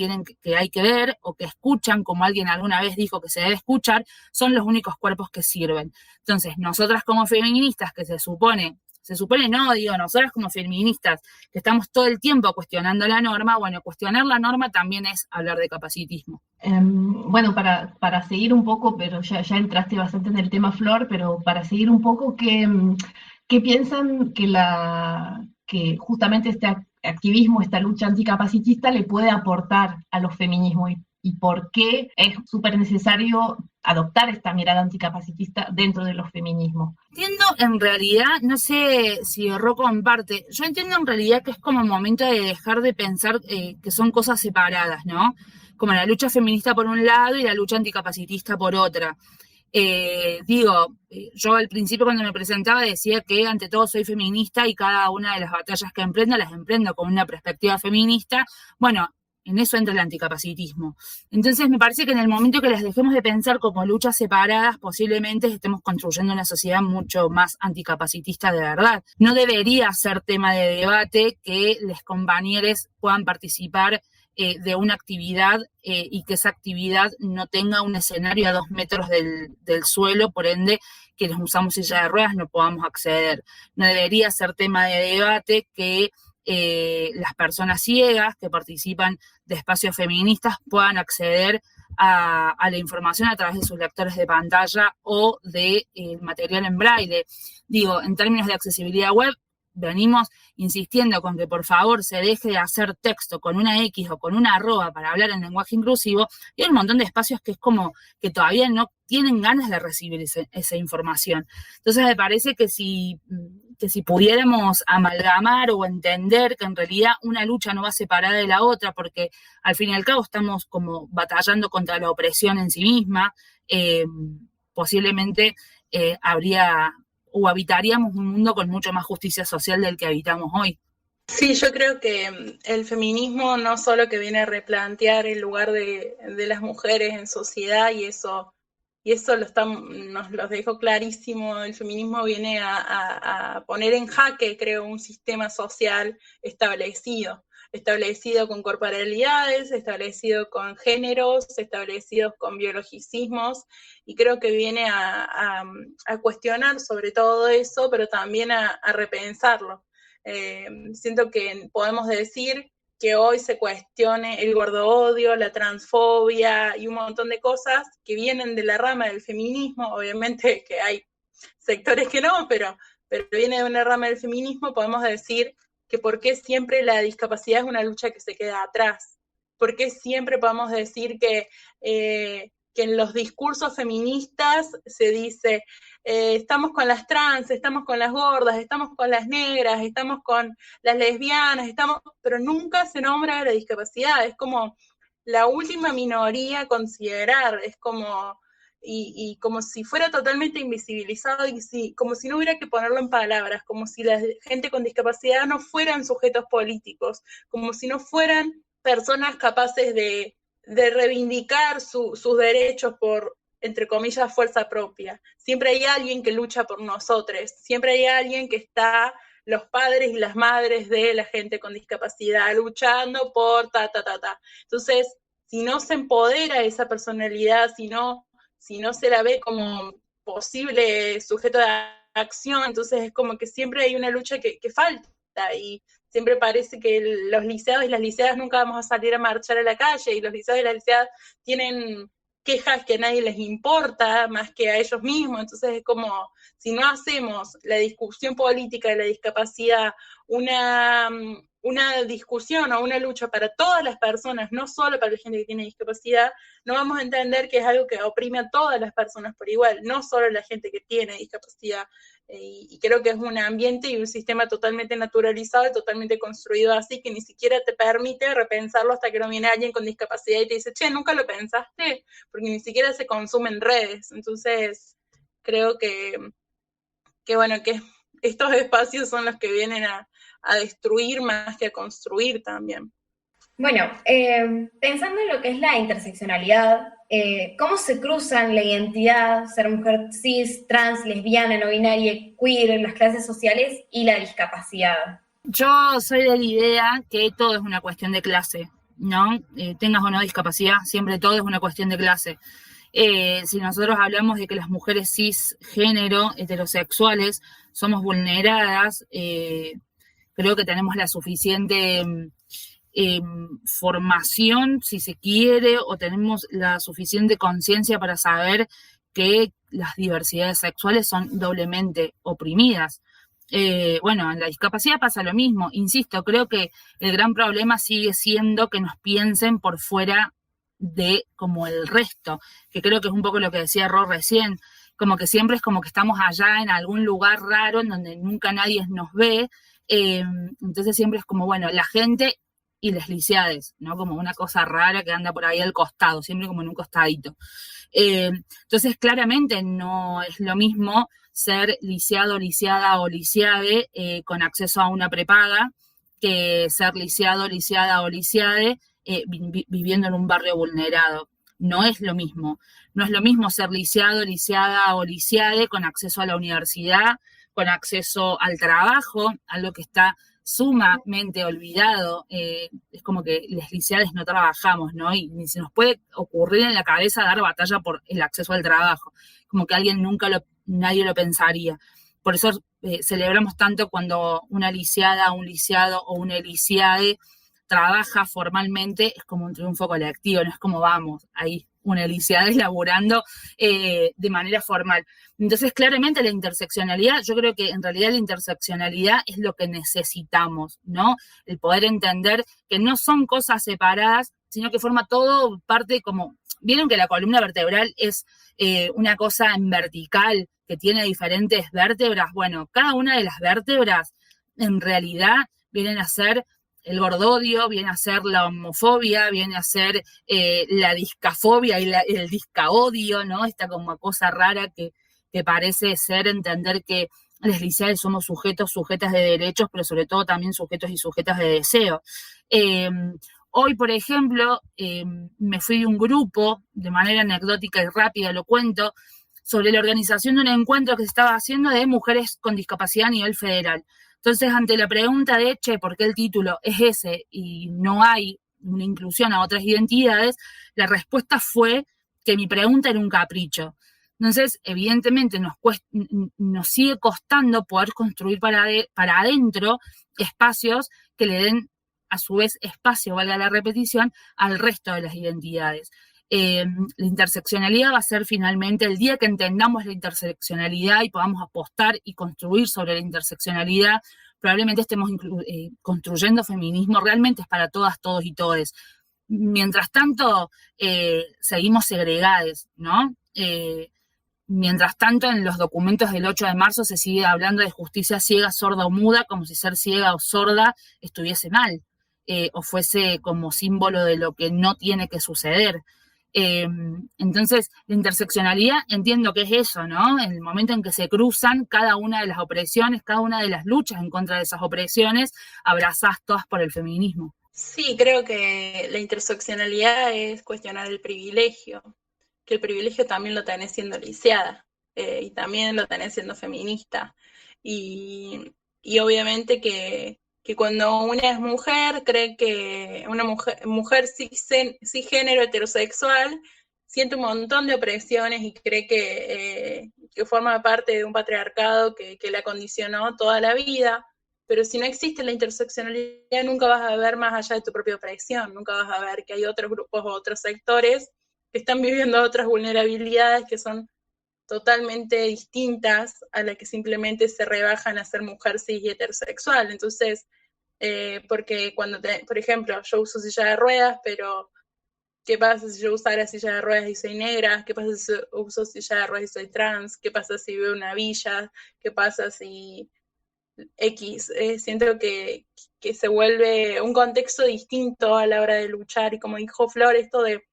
[SPEAKER 12] hay que ver, o que escuchan, como alguien alguna vez dijo que se debe escuchar, son los únicos cuerpos que sirven. Entonces, nosotras como feministas, que se supone se supone no, digo, nosotras como feministas, que estamos todo el tiempo cuestionando la norma, bueno, cuestionar la norma también es hablar de capacitismo.
[SPEAKER 11] Bueno, para seguir un poco, pero ya entraste bastante en el tema, Flor, pero para seguir un poco, ¿qué piensan que justamente este activismo, esta lucha anticapacitista le puede aportar a los feminismos y por qué es súper necesario adoptar esta mirada anticapacitista dentro de los feminismos?
[SPEAKER 12] Entiendo en realidad, no sé si Ro comparte, yo entiendo en realidad que es como momento de dejar de pensar que son cosas separadas, ¿no? Como la lucha feminista por un lado y la lucha anticapacitista por otra. Yo al principio cuando me presentaba decía que ante todo soy feminista y cada una de las batallas que emprendo las emprendo con una perspectiva feminista. Bueno, en eso entra el anticapacitismo. Entonces me parece que en el momento que las dejemos de pensar como luchas separadas, posiblemente estemos construyendo una sociedad mucho más anticapacitista de verdad. No debería ser tema de debate que los compañeros puedan participar de una actividad y que esa actividad no tenga un escenario a 2 metros del suelo, por ende, quienes usamos silla de ruedas no podamos acceder. No debería ser tema de debate que las personas ciegas que participan de espacios feministas puedan acceder a la información a través de sus lectores de pantalla o de material en braille. Digo, en términos de accesibilidad web, venimos insistiendo con que por favor se deje de hacer texto con una X o con una arroba para hablar en lenguaje inclusivo, y hay un montón de espacios que es como que todavía no tienen ganas de recibir esa información. Entonces me parece que si pudiéramos amalgamar o entender que en realidad una lucha no va separada de la otra, porque al fin y al cabo estamos como batallando contra la opresión en sí misma, posiblemente habitaríamos un mundo con mucho más justicia social del que habitamos hoy.
[SPEAKER 13] Sí, yo creo que el feminismo no solo que viene a replantear el lugar de las mujeres en sociedad, y eso nos lo dejó clarísimo, el feminismo viene a poner en jaque, creo, un sistema social establecido con corporalidades, establecido con géneros, establecidos con biologicismos, y creo que viene a cuestionar sobre todo eso, pero también a repensarlo. Siento que podemos decir que hoy se cuestione el gordo-odio, la transfobia y un montón de cosas que vienen de la rama del feminismo. Obviamente que hay sectores que no, pero viene de una rama del feminismo. Podemos decir que por qué siempre la discapacidad es una lucha que se queda atrás, por qué siempre podemos decir que en los discursos feministas se dice estamos con las trans, estamos con las gordas, estamos con las negras, estamos con las lesbianas, pero nunca se nombra la discapacidad, es como la última minoría a considerar, es como y como si fuera totalmente invisibilizado y como si no hubiera que ponerlo en palabras, como si la gente con discapacidad no fueran sujetos políticos, como si no fueran personas capaces de reivindicar sus derechos por, entre comillas, fuerza propia. Siempre hay alguien que lucha por nosotros, siempre hay alguien que está, los padres y las madres de la gente con discapacidad, luchando por Entonces, si no se empodera esa personalidad, si no se la ve como posible sujeto de acción, entonces es como que siempre hay una lucha que falta, y siempre parece que los liceados y las liceadas nunca vamos a salir a marchar a la calle, y los liceados y las liceadas tienen quejas que a nadie les importa más que a ellos mismos. Entonces es como, si no hacemos la discusión política de la discapacidad una discusión o una lucha para todas las personas, no solo para la gente que tiene discapacidad, no vamos a entender que es algo que oprime a todas las personas por igual, no solo a la gente que tiene discapacidad. Y creo que es un ambiente y un sistema totalmente naturalizado y totalmente construido así, que ni siquiera te permite repensarlo hasta que no viene alguien con discapacidad y te dice, che, ¿nunca lo pensaste? Porque ni siquiera se consume en redes. Entonces, creo que bueno, que estos espacios son los que vienen a destruir más que a construir también.
[SPEAKER 14] Bueno, pensando en lo que es la interseccionalidad, ¿cómo se cruzan la identidad, ser mujer cis, trans, lesbiana, no binaria, queer, las clases sociales y la discapacidad?
[SPEAKER 12] Yo soy de la idea que todo es una cuestión de clase, ¿no? Tengas o no discapacidad, siempre todo es una cuestión de clase. Si nosotros hablamos de que las mujeres cisgénero, heterosexuales, somos vulneradas, creo que tenemos la suficiente formación, si se quiere, o tenemos la suficiente conciencia para saber que las diversidades sexuales son doblemente oprimidas. Bueno, en la discapacidad pasa lo mismo. Insisto, creo que el gran problema sigue siendo que nos piensen por fuera de como el resto, que creo que es un poco lo que decía Ro recién, como que siempre es como que estamos allá en algún lugar raro en donde nunca nadie nos ve, entonces siempre es como, bueno, la gente y las lisiades, ¿no? Como una cosa rara que anda por ahí al costado, siempre como en un costadito. Entonces, claramente no es lo mismo ser lisiado, lisiada o lisiade con acceso a una prepaga que ser lisiado, lisiada o lisiade viviendo en un barrio vulnerado. No es lo mismo. No es lo mismo ser lisiado, lisiada o lisiade con acceso a la universidad, con acceso al trabajo, algo que está sumamente olvidado. Es como que las lisiades no trabajamos, ¿no? Y ni se nos puede ocurrir en la cabeza dar batalla por el acceso al trabajo. Como que nadie lo pensaría. Por eso celebramos tanto cuando una lisiada, un lisiado o una lisiade trabaja formalmente, es como un triunfo colectivo, no es como vamos, ahí una lisiade laburando de manera formal. Entonces, claramente la interseccionalidad, yo creo que en realidad la interseccionalidad es lo que necesitamos, ¿no? El poder entender que no son cosas separadas, sino que forma todo parte como, vieron que la columna vertebral es una cosa en vertical que tiene diferentes vértebras. Bueno, cada una de las vértebras en realidad vienen a ser el gordodio, viene a ser la homofobia, viene a ser la discafobia y el discaodio, ¿no? Esta como cosa rara que parece ser entender que las lisiades somos sujetos, sujetas de derechos, pero sobre todo también sujetos y sujetas de deseo. Hoy, por ejemplo, me fui de un grupo, de manera anecdótica y rápida lo cuento, sobre la organización de un encuentro que se estaba haciendo de mujeres con discapacidad a nivel federal. Entonces, ante la pregunta de, ¿por qué el título es ese y no hay una inclusión a otras identidades? La respuesta fue que mi pregunta era un capricho. Entonces, evidentemente, nos sigue costando poder construir para adentro espacios que le den, a su vez, espacio, valga la repetición, al resto de las identidades. La interseccionalidad va a ser finalmente el día que entendamos la interseccionalidad y podamos apostar y construir sobre la interseccionalidad, probablemente estemos construyendo feminismo, realmente es para todas, todos y todes. Mientras tanto, seguimos segregadas, ¿no? Mientras tanto, en los documentos del 8 de marzo se sigue hablando de justicia ciega, sorda o muda, como si ser ciega o sorda estuviese mal, o fuese como símbolo de lo que no tiene que suceder. Entonces, la interseccionalidad entiendo que es eso, ¿no? En el momento en que se cruzan cada una de las opresiones, cada una de las luchas en contra de esas opresiones, abrazadas todas por el feminismo.
[SPEAKER 13] Sí, creo que la interseccionalidad es cuestionar el privilegio, que el privilegio también lo tenés siendo lisiada, y también lo tenés siendo feminista. Y obviamente que cuando una es mujer, cree que una mujer cisgénero heterosexual siente un montón de opresiones y cree que forma parte de un patriarcado que la condicionó toda la vida, pero si no existe la interseccionalidad nunca vas a ver más allá de tu propia opresión, nunca vas a ver que hay otros grupos o otros sectores que están viviendo otras vulnerabilidades que son totalmente distintas a las que simplemente se rebajan a ser mujer cis y heterosexual. Entonces, porque por ejemplo, yo uso silla de ruedas, pero ¿qué pasa si yo usara silla de ruedas y soy negra? ¿Qué pasa si uso silla de ruedas y soy trans? ¿Qué pasa si veo una villa? ¿Qué pasa si X? Siento que se vuelve un contexto distinto a la hora de luchar, y como dijo Flor, esto de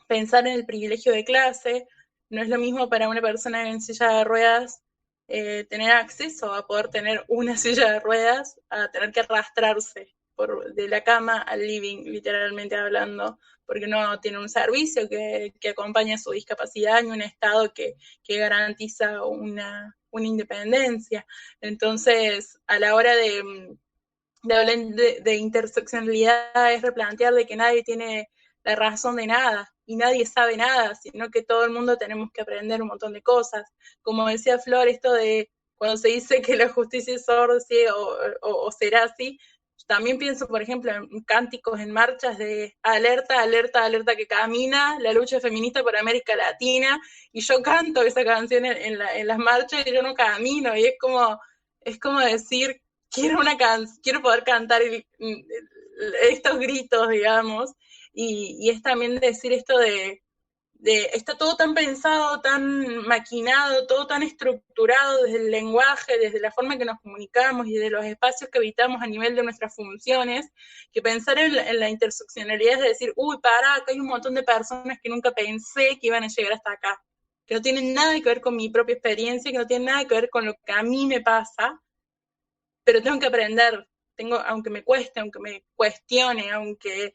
[SPEAKER 13] pensar en el privilegio de clase, no es lo mismo para una persona en silla de ruedas tener acceso a poder tener una silla de ruedas, a tener que arrastrarse de la cama al living, literalmente hablando, porque no tiene un servicio que acompañe su discapacidad, ni un Estado que garantiza una independencia. Entonces, a la hora de hablar de interseccionalidad, es replantear de que nadie tiene la razón de nada, y nadie sabe nada, sino que todo el mundo tenemos que aprender un montón de cosas. Como decía Flor, esto de cuando se dice que la justicia es sorda, ¿sí? o será así, también pienso, por ejemplo, en cánticos, en marchas de alerta, alerta, alerta que camina, la lucha feminista por América Latina, y yo canto esa canción en las marchas y yo no camino, y es como decir, quiero poder cantar estos gritos, digamos, y es también decir esto de está todo tan pensado, tan maquinado, todo tan estructurado desde el lenguaje, desde la forma que nos comunicamos y de los espacios que habitamos a nivel de nuestras funciones, que pensar en la interseccionalidad es decir, pará, acá hay un montón de personas que nunca pensé que iban a llegar hasta acá, que no tienen nada que ver con mi propia experiencia, que no tienen nada que ver con lo que a mí me pasa, pero tengo que aprender, aunque me cueste, aunque me cuestione, aunque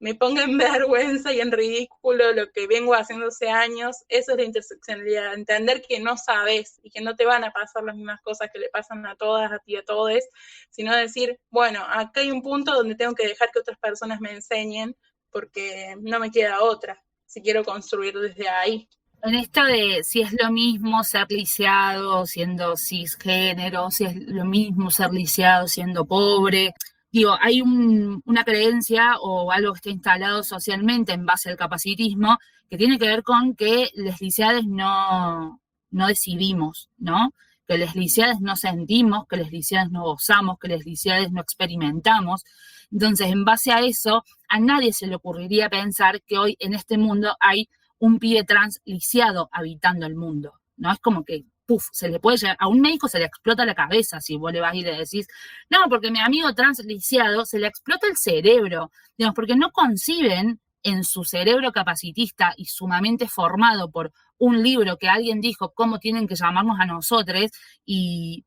[SPEAKER 13] me ponga en vergüenza y en ridículo lo que vengo haciendo hace años, eso es la interseccionalidad, entender que no sabes y que no te van a pasar las mismas cosas que le pasan a todas, a ti, a todos, sino decir, bueno, acá hay un punto donde tengo que dejar que otras personas me enseñen porque no me queda otra, si quiero construir desde ahí.
[SPEAKER 12] En esto de si es lo mismo ser lisiado siendo cisgénero, si es lo mismo ser lisiado siendo pobre, digo, hay una creencia o algo que está instalado socialmente en base al capacitismo que tiene que ver con que las lisiadas no decidimos, ¿no? Que las lisiadas no sentimos, que las lisiadas no gozamos, que las lisiadas no experimentamos. Entonces, en base a eso, a nadie se le ocurriría pensar que hoy en este mundo hay un pibe trans lisiado habitando el mundo, ¿no? Es como que se le puede llegar, a un médico se le explota la cabeza si vos le vas y le decís, no, porque mi amigo trans lisiado se le explota el cerebro, digamos, porque no conciben en su cerebro capacitista y sumamente formado por un libro que alguien dijo cómo tienen que llamarnos a nosotros y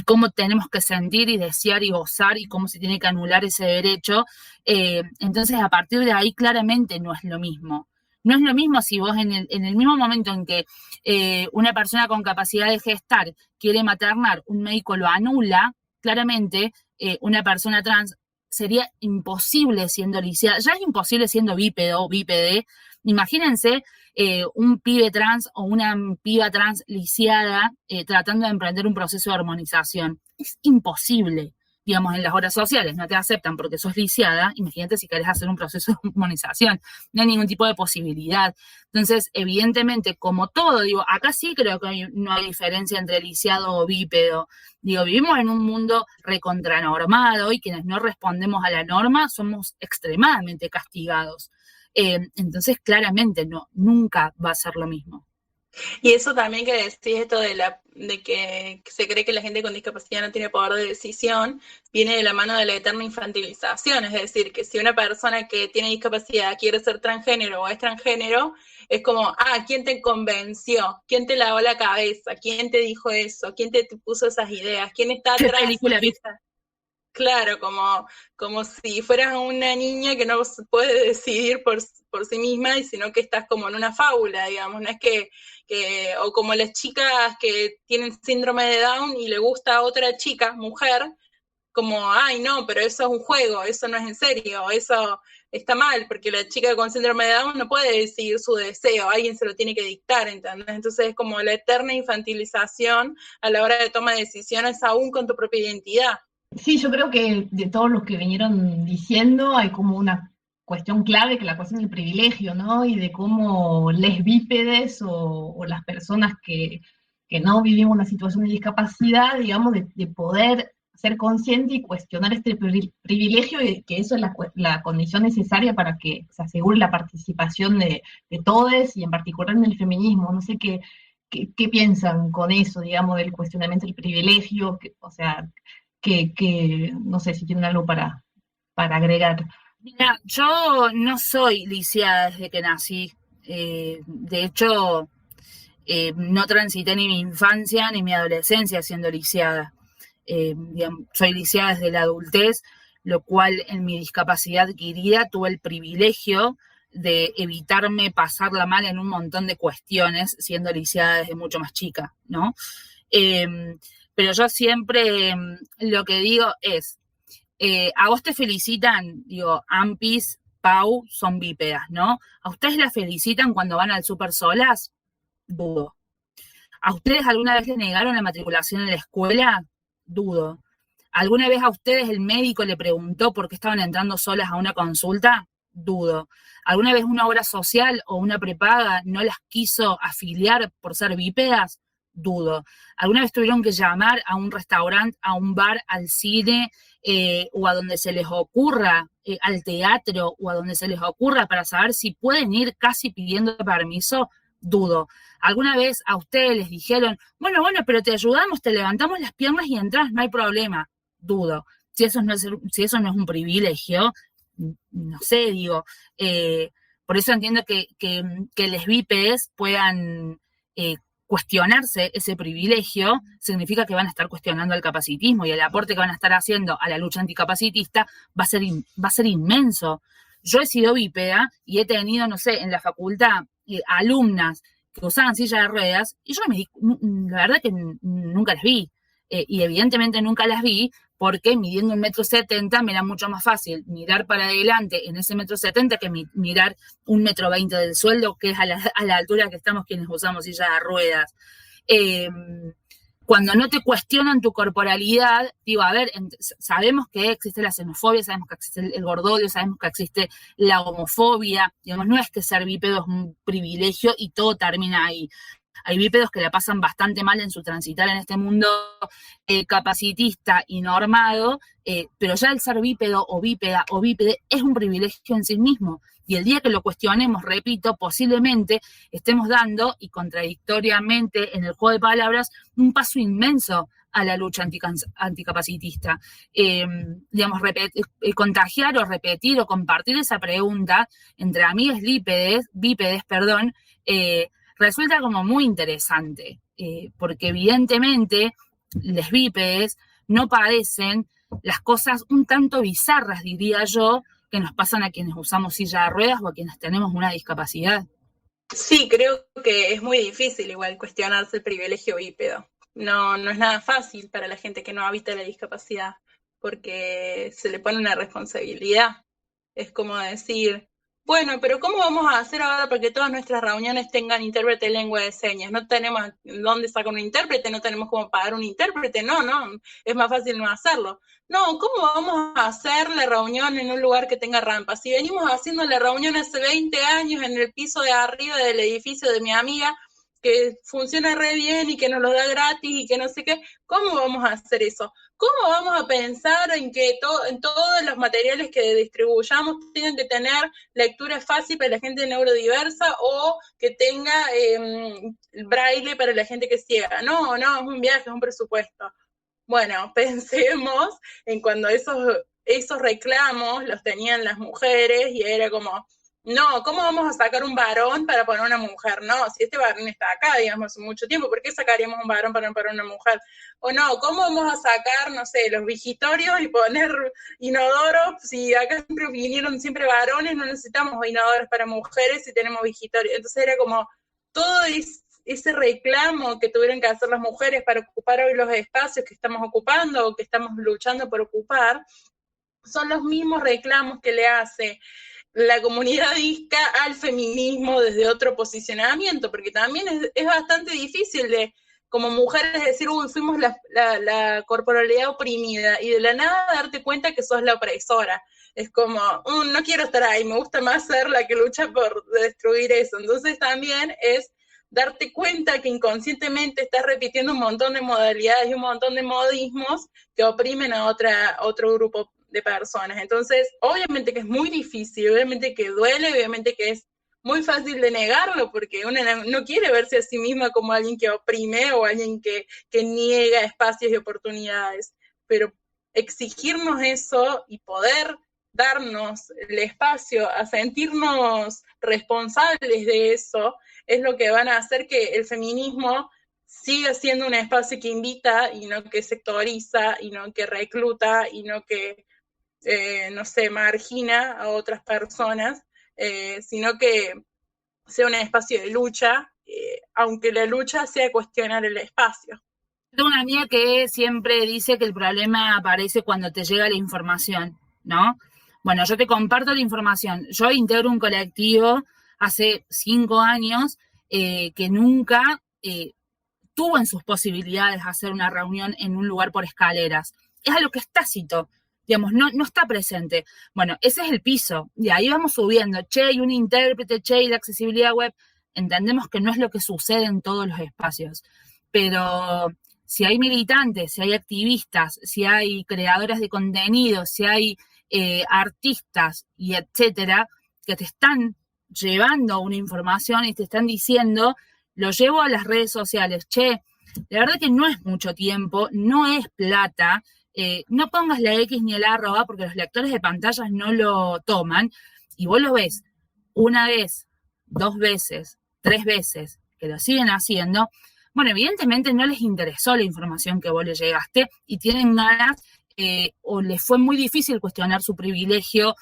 [SPEAKER 12] cómo tenemos que sentir y desear y gozar y cómo se tiene que anular ese derecho. Entonces, a partir de ahí, claramente no es lo mismo. No es lo mismo si vos en el mismo momento en que una persona con capacidad de gestar quiere maternar, un médico lo anula, claramente una persona trans sería imposible siendo lisiada. Ya es imposible siendo bípedo o bípede. Imagínense un pibe trans o una piba trans lisiada tratando de emprender un proceso de hormonización. Es imposible. Digamos, en las horas sociales no te aceptan porque sos lisiada, imagínate si querés hacer un proceso de hormonización, no hay ningún tipo de posibilidad. Entonces, evidentemente, como todo, digo, acá sí creo que no hay diferencia entre lisiado o bípedo. Digo, vivimos en un mundo recontranormado y quienes no respondemos a la norma somos extremadamente castigados. Entonces, claramente, nunca va a ser lo mismo.
[SPEAKER 13] Y eso también que decís, esto de que se cree que la gente con discapacidad no tiene poder de decisión, viene de la mano de la eterna infantilización, es decir, que si una persona que tiene discapacidad quiere ser transgénero o es transgénero, es como, ¿quién te convenció? ¿Quién te lavó la cabeza? ¿Quién te dijo eso? ¿Quién te puso esas ideas? ¿Quién está atrás de esa? Claro, como si fueras una niña que no puede decidir por sí misma, y sino que estás como en una fábula, digamos, no es que o como las chicas que tienen síndrome de Down y le gusta a otra chica, mujer, como, ay, no, pero eso es un juego, eso no es en serio, eso está mal, porque la chica con síndrome de Down no puede decidir su deseo, alguien se lo tiene que dictar, ¿entendés? Entonces es como la eterna infantilización a la hora de tomar decisiones aún con tu propia identidad.
[SPEAKER 11] Sí, yo creo que de todos los que vinieron diciendo hay como una cuestión clave, que la cuestión del privilegio, ¿no? Y de cómo les bípedes o las personas que no vivimos una situación de discapacidad, digamos, de poder ser consciente y cuestionar este privilegio, y que eso es la condición necesaria para que se asegure la participación de todos, y en particular en el feminismo. No sé qué piensan con eso, digamos, del cuestionamiento del privilegio, o sea, que no sé si tienen algo para agregar.
[SPEAKER 12] Mira, yo no soy lisiada desde que nací. De hecho, no transité ni mi infancia ni mi adolescencia siendo lisiada. Digamos, soy lisiada desde la adultez, lo cual en mi discapacidad adquirida tuve el privilegio de evitarme pasarla mal en un montón de cuestiones siendo lisiada desde mucho más chica, ¿no? Pero yo siempre lo que digo es, a vos te felicitan, digo, AMPIs, Pau son bípedas, ¿no? ¿A ustedes las felicitan cuando van al súper solas? Dudo. ¿A ustedes alguna vez les negaron la matriculación en la escuela? Dudo. ¿Alguna vez a ustedes el médico le preguntó por qué estaban entrando solas a una consulta? Dudo. ¿Alguna vez una obra social o una prepaga no las quiso afiliar por ser bípedas? Dudo. ¿Alguna vez tuvieron que llamar a un restaurante, a un bar, al cine o a donde se les ocurra, al teatro o a donde se les ocurra para saber si pueden ir casi pidiendo permiso? Dudo. ¿Alguna vez a ustedes les dijeron, bueno, pero te ayudamos, te levantamos las piernas y entras, no hay problema? Dudo. Si eso no es un privilegio, no sé, digo, por eso entiendo que les bípedes puedan cuestionarse ese privilegio, significa que van a estar cuestionando el capacitismo y el aporte que van a estar haciendo a la lucha anticapacitista va a ser inmenso. Yo he sido bípeda y he tenido, no sé, en la facultad alumnas que usaban silla de ruedas y yo la verdad que nunca las vi. Y evidentemente nunca las vi porque midiendo 1,70 m me era mucho más fácil mirar para adelante en ese 1,70 m que mirar 1,20 m del suelo, que es a la altura que estamos quienes usamos silla de ruedas. Cuando no te cuestionan tu corporalidad, digo, a ver, sabemos que existe la xenofobia, sabemos que existe el gordodio, sabemos que existe la homofobia, digamos, no es que ser bípedo es un privilegio y todo termina ahí. Hay bípedos que la pasan bastante mal en su transitar en este mundo capacitista y normado, pero ya el ser bípedo o bípeda o bípede es un privilegio en sí mismo. Y el día que lo cuestionemos, repito, posiblemente estemos dando, y contradictoriamente en el juego de palabras, un paso inmenso a la lucha anticapacitista. Digamos, contagiar o repetir o compartir esa pregunta entre amigas bípedes, resulta como muy interesante, porque evidentemente les bípedes no padecen las cosas un tanto bizarras, diría yo, que nos pasan a quienes usamos silla de ruedas o a quienes tenemos una discapacidad.
[SPEAKER 13] Sí, creo que es muy difícil igual cuestionarse el privilegio bípedo. No es nada fácil para la gente que no habita la discapacidad, porque se le pone una responsabilidad. Es como decir, bueno, pero ¿cómo vamos a hacer ahora para que todas nuestras reuniones tengan intérprete de lengua de señas? No tenemos dónde sacar un intérprete, no tenemos cómo pagar un intérprete, no, es más fácil no hacerlo. No, ¿cómo vamos a hacer la reunión en un lugar que tenga rampa? Si venimos haciendo la reunión hace 20 años en el piso de arriba del edificio de mi amiga, que funciona re bien y que nos lo da gratis y que no sé qué, ¿cómo vamos a hacer eso? ¿Cómo vamos a pensar en que en todos los materiales que distribuyamos tengan que tener lectura fácil para la gente neurodiversa o que tenga braille para la gente que es ciega? No, es un viaje, es un presupuesto. Bueno, pensemos en cuando esos reclamos los tenían las mujeres y era como, no, ¿cómo vamos a sacar un varón para poner una mujer? No, si este varón está acá, digamos, hace mucho tiempo, ¿por qué sacaríamos un varón para poner una mujer? O no, ¿cómo vamos a sacar, no sé, los vigitorios y poner inodoros? Si acá siempre vinieron siempre varones, no necesitamos inodoros para mujeres si tenemos vigitorios. Entonces era como todo ese reclamo que tuvieron que hacer las mujeres para ocupar hoy los espacios que estamos ocupando o que estamos luchando por ocupar, son los mismos reclamos que le hace la comunidad disca al feminismo desde otro posicionamiento, porque también es bastante difícil de, como mujeres, decir, fuimos la corporalidad oprimida, y de la nada darte cuenta que sos la opresora. Es como, no quiero estar ahí, me gusta más ser la que lucha por destruir eso. Entonces también es darte cuenta que inconscientemente estás repitiendo un montón de modalidades y un montón de modismos que oprimen a otro grupo de personas. Entonces, obviamente que es muy difícil, obviamente que duele, obviamente que es muy fácil de negarlo, porque uno no quiere verse a sí misma como alguien que oprime o alguien que niega espacios y oportunidades, pero exigirnos eso y poder darnos el espacio a sentirnos responsables de eso es lo que van a hacer que el feminismo siga siendo un espacio que invita y no que sectoriza y no que recluta y no que margina a otras personas, sino que sea un espacio de lucha, aunque la lucha sea cuestionar el espacio.
[SPEAKER 12] Tengo una amiga que siempre dice que el problema aparece cuando te llega la información, ¿no? Bueno, yo te comparto la información. Yo integro un colectivo hace 5 años que nunca tuvo en sus posibilidades hacer una reunión en un lugar por escaleras. Es algo que es tácito, digamos, no está presente. Bueno, ese es el piso, y ahí vamos subiendo. Che, hay un intérprete, che, y la accesibilidad web. Entendemos que no es lo que sucede en todos los espacios, pero si hay militantes, si hay activistas, si hay creadoras de contenido, si hay artistas y etcétera, que te están llevando una información y te están diciendo, lo llevo a las redes sociales, che, la verdad que no es mucho tiempo, no es plata, no pongas la X ni el arroba porque los lectores de pantallas no lo toman, y vos lo ves una vez, 2 veces, 3 veces, que lo siguen haciendo. Bueno, evidentemente no les interesó la información que vos le llegaste y tienen ganas o les fue muy difícil cuestionar su privilegio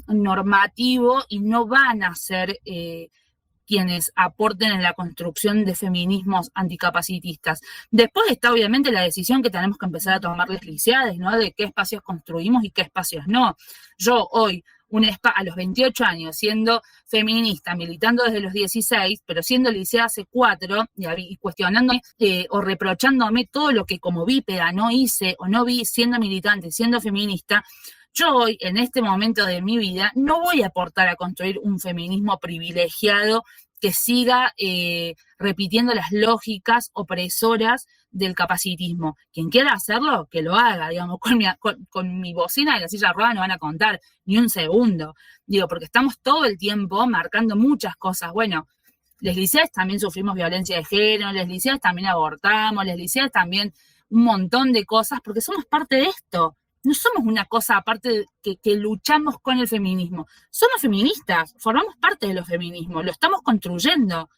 [SPEAKER 12] normativo y no van a ser quienes aporten en la construcción de feminismos anticapacitistas. Después está obviamente la decisión que tenemos que empezar a tomar las lisiades, ¿no? De qué espacios construimos y qué espacios no. Yo hoy, a los 28 años, siendo feminista, militando desde los 16, pero siendo lisiada hace 4, y cuestionándome o reprochándome todo lo que como bípeda no hice o no vi siendo militante, siendo feminista, yo hoy, en este momento de mi vida, no voy a aportar a construir un feminismo privilegiado que siga repitiendo las lógicas opresoras del capacitismo. Quien quiera hacerlo, que lo haga, digamos, con mi bocina de la silla de ruedas no van a contar ni un segundo. Digo, porque estamos todo el tiempo marcando muchas cosas. Bueno, les lisiadas también sufrimos violencia de género, les lisiadas también abortamos, les lisiadas también un montón de cosas, porque somos parte de esto. No somos una cosa aparte que luchamos con el feminismo. Somos feministas, formamos parte de los feminismos, lo estamos construyendo.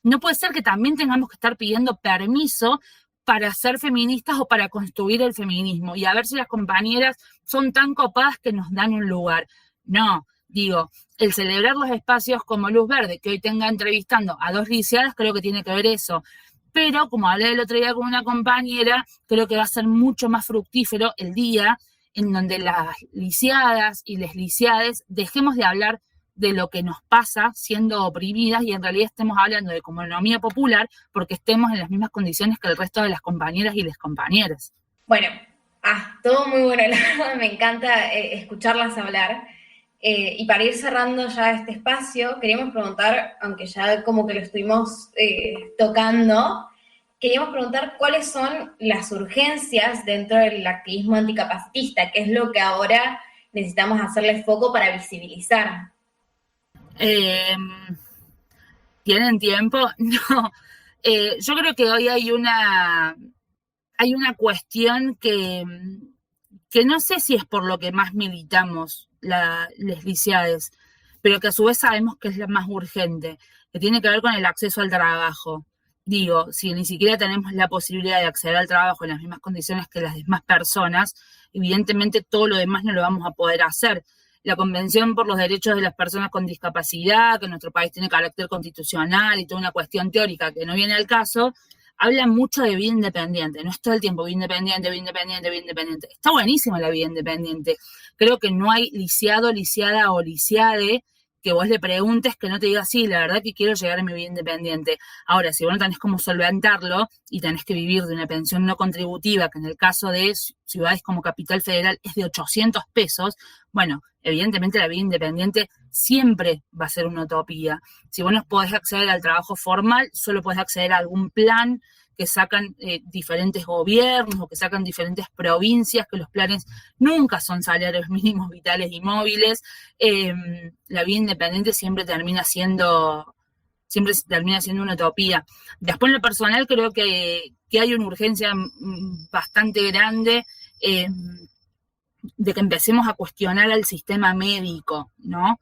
[SPEAKER 12] No puede ser que también tengamos que estar pidiendo permiso para ser feministas o para construir el feminismo y a ver si las compañeras son tan copadas que nos dan un lugar. No, digo, el celebrar los espacios como Luz Verde, que hoy tenga entrevistando a 2 lisiadas, creo que tiene que ver eso. Pero, como hablé el otro día con una compañera, creo que va a ser mucho más fructífero el día en donde las lisiadas y les lisiades dejemos de hablar de lo que nos pasa siendo oprimidas y en realidad estemos hablando de economía popular porque estemos en las mismas condiciones que el resto de las compañeras y les compañeros.
[SPEAKER 14] Bueno, todo muy bueno, la verdad, me encanta escucharlas hablar. Y para ir cerrando ya este espacio, queríamos preguntar, aunque ya como que lo estuvimos tocando, queríamos preguntar cuáles son las urgencias dentro del activismo anticapacitista, qué es lo que ahora necesitamos hacerle foco para visibilizar.
[SPEAKER 12] ¿Tienen tiempo? No. Yo creo que hoy hay una cuestión que no sé si es por lo que más militamos las lisiades, pero que a su vez sabemos que es la más urgente, que tiene que ver con el acceso al trabajo. Digo, si ni siquiera tenemos la posibilidad de acceder al trabajo en las mismas condiciones que las demás personas, evidentemente todo lo demás no lo vamos a poder hacer. La Convención por los Derechos de las Personas con Discapacidad, que en nuestro país tiene carácter constitucional y toda una cuestión teórica que no viene al caso, habla mucho de vida independiente, no es todo el tiempo vida independiente. Está buenísima la vida independiente. Creo que no hay lisiado, lisiada o lisiade que vos le preguntes que no te diga, sí, la verdad que quiero llegar a mi vida independiente. Ahora, si vos no tenés cómo solventarlo y tenés que vivir de una pensión no contributiva, que en el caso de ciudades como Capital Federal es de 800 pesos, bueno, evidentemente la vida independiente siempre va a ser una utopía. Si vos no podés acceder al trabajo formal, solo podés acceder a algún plan que sacan diferentes gobiernos o que sacan diferentes provincias, que los planes nunca son salarios mínimos vitales y móviles. La vida independiente siempre termina siendo una utopía. Después, en lo personal, creo que hay una urgencia bastante grande de que empecemos a cuestionar al sistema médico, ¿no?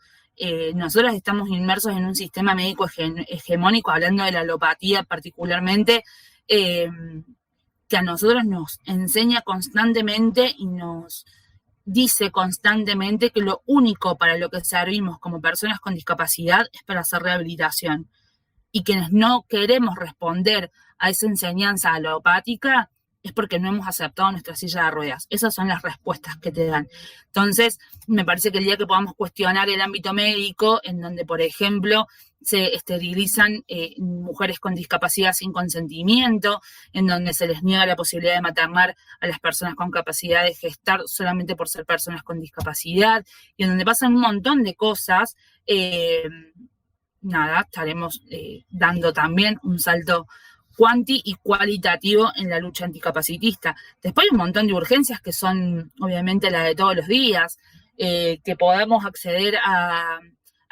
[SPEAKER 12] Nosotros estamos inmersos en un sistema médico hegemónico, hablando de la alopatía particularmente, que a nosotros nos enseña constantemente y nos dice constantemente que lo único para lo que servimos como personas con discapacidad es para hacer rehabilitación. Y quienes no queremos responder a esa enseñanza alopática, es porque no hemos aceptado nuestra silla de ruedas. Esas son las respuestas que te dan. Entonces, me parece que el día que podamos cuestionar el ámbito médico, en donde, por ejemplo, se esterilizan mujeres con discapacidad sin consentimiento, en donde se les niega la posibilidad de maternar a las personas con capacidad de gestar solamente por ser personas con discapacidad, y en donde pasan un montón de cosas, estaremos dando también un salto cuanti y cualitativo en la lucha anticapacitista. Después hay un montón de urgencias que son obviamente la de todos los días, que podamos acceder a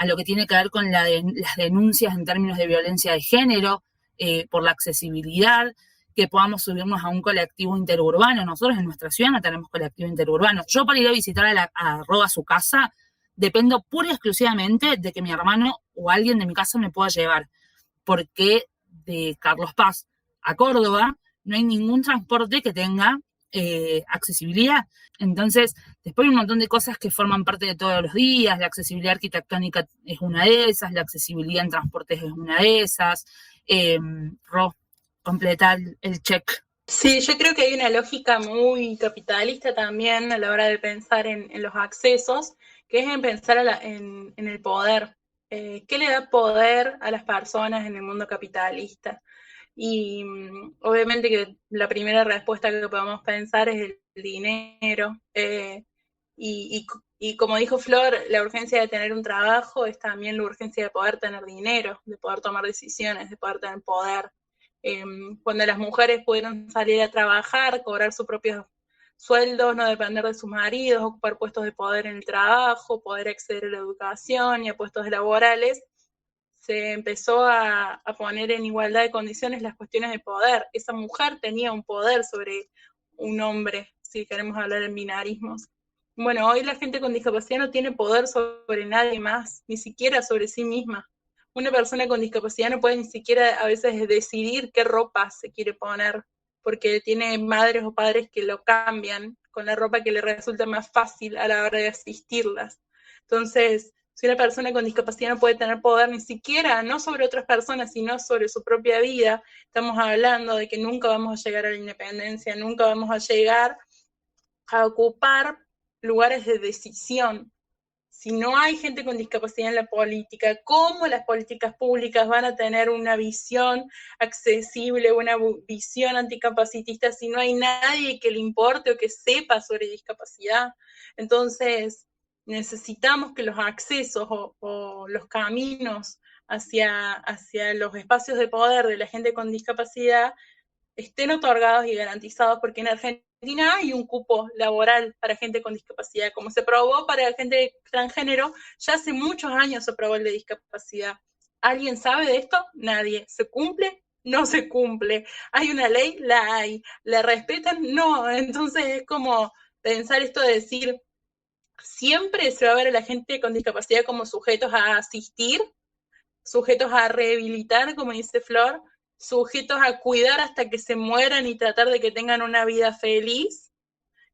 [SPEAKER 12] lo que tiene que ver con las denuncias en términos de violencia de género, por la accesibilidad, que podamos subirnos a un colectivo interurbano. Nosotros en nuestra ciudad no tenemos colectivo interurbano. Yo para ir a visitar a Roa su casa, dependo pura y exclusivamente de que mi hermano o alguien de mi casa me pueda llevar, porque de Carlos Paz a Córdoba no hay ningún transporte que tenga accesibilidad. Entonces, después hay un montón de cosas que forman parte de todos los días. La accesibilidad arquitectónica es una de esas, la accesibilidad en transportes es una de esas. Ro, completar el check.
[SPEAKER 13] Sí, yo creo que hay una lógica muy capitalista también a la hora de pensar en los accesos, que es en pensar en el poder. ¿Qué le da poder a las personas en el mundo capitalista? Y obviamente que la primera respuesta que podemos pensar es el dinero. Y como dijo Flor, la urgencia de tener un trabajo es también la urgencia de poder tener dinero, de poder tomar decisiones, de poder tener poder. Cuando las mujeres pudieron salir a trabajar, cobrar sus propios sueldos, no depender de sus maridos, ocupar puestos de poder en el trabajo, poder acceder a la educación y a puestos laborales, se empezó a poner en igualdad de condiciones las cuestiones de poder. Esa mujer tenía un poder sobre un hombre, si queremos hablar en binarismos. Bueno, hoy la gente con discapacidad no tiene poder sobre nadie más, ni siquiera sobre sí misma. Una persona con discapacidad no puede ni siquiera a veces decidir qué ropa se quiere poner, porque tiene madres o padres que lo cambian con la ropa que le resulta más fácil a la hora de asistirlas. Entonces, si una persona con discapacidad no puede tener poder ni siquiera, no sobre otras personas, sino sobre su propia vida, estamos hablando de que nunca vamos a llegar a la independencia, nunca vamos a llegar a ocupar lugares de decisión. Si no hay gente con discapacidad en la política, ¿cómo las políticas públicas van a tener una visión accesible, una visión anticapacitista si no hay nadie que le importe o que sepa sobre discapacidad? Entonces, necesitamos que los accesos o los caminos hacia los espacios de poder de la gente con discapacidad estén otorgados y garantizados, porque en Argentina hay un cupo laboral para gente con discapacidad, como se aprobó para la gente transgénero, ya hace muchos años se aprobó el de discapacidad. ¿Alguien sabe de esto? Nadie. ¿Se cumple? No se cumple. ¿Hay una ley? La hay. ¿La respetan? No. Entonces es como pensar esto de decir, siempre se va a ver a la gente con discapacidad como sujetos a asistir, sujetos a rehabilitar, como dice Flor, sujetos a cuidar hasta que se mueran y tratar de que tengan una vida feliz,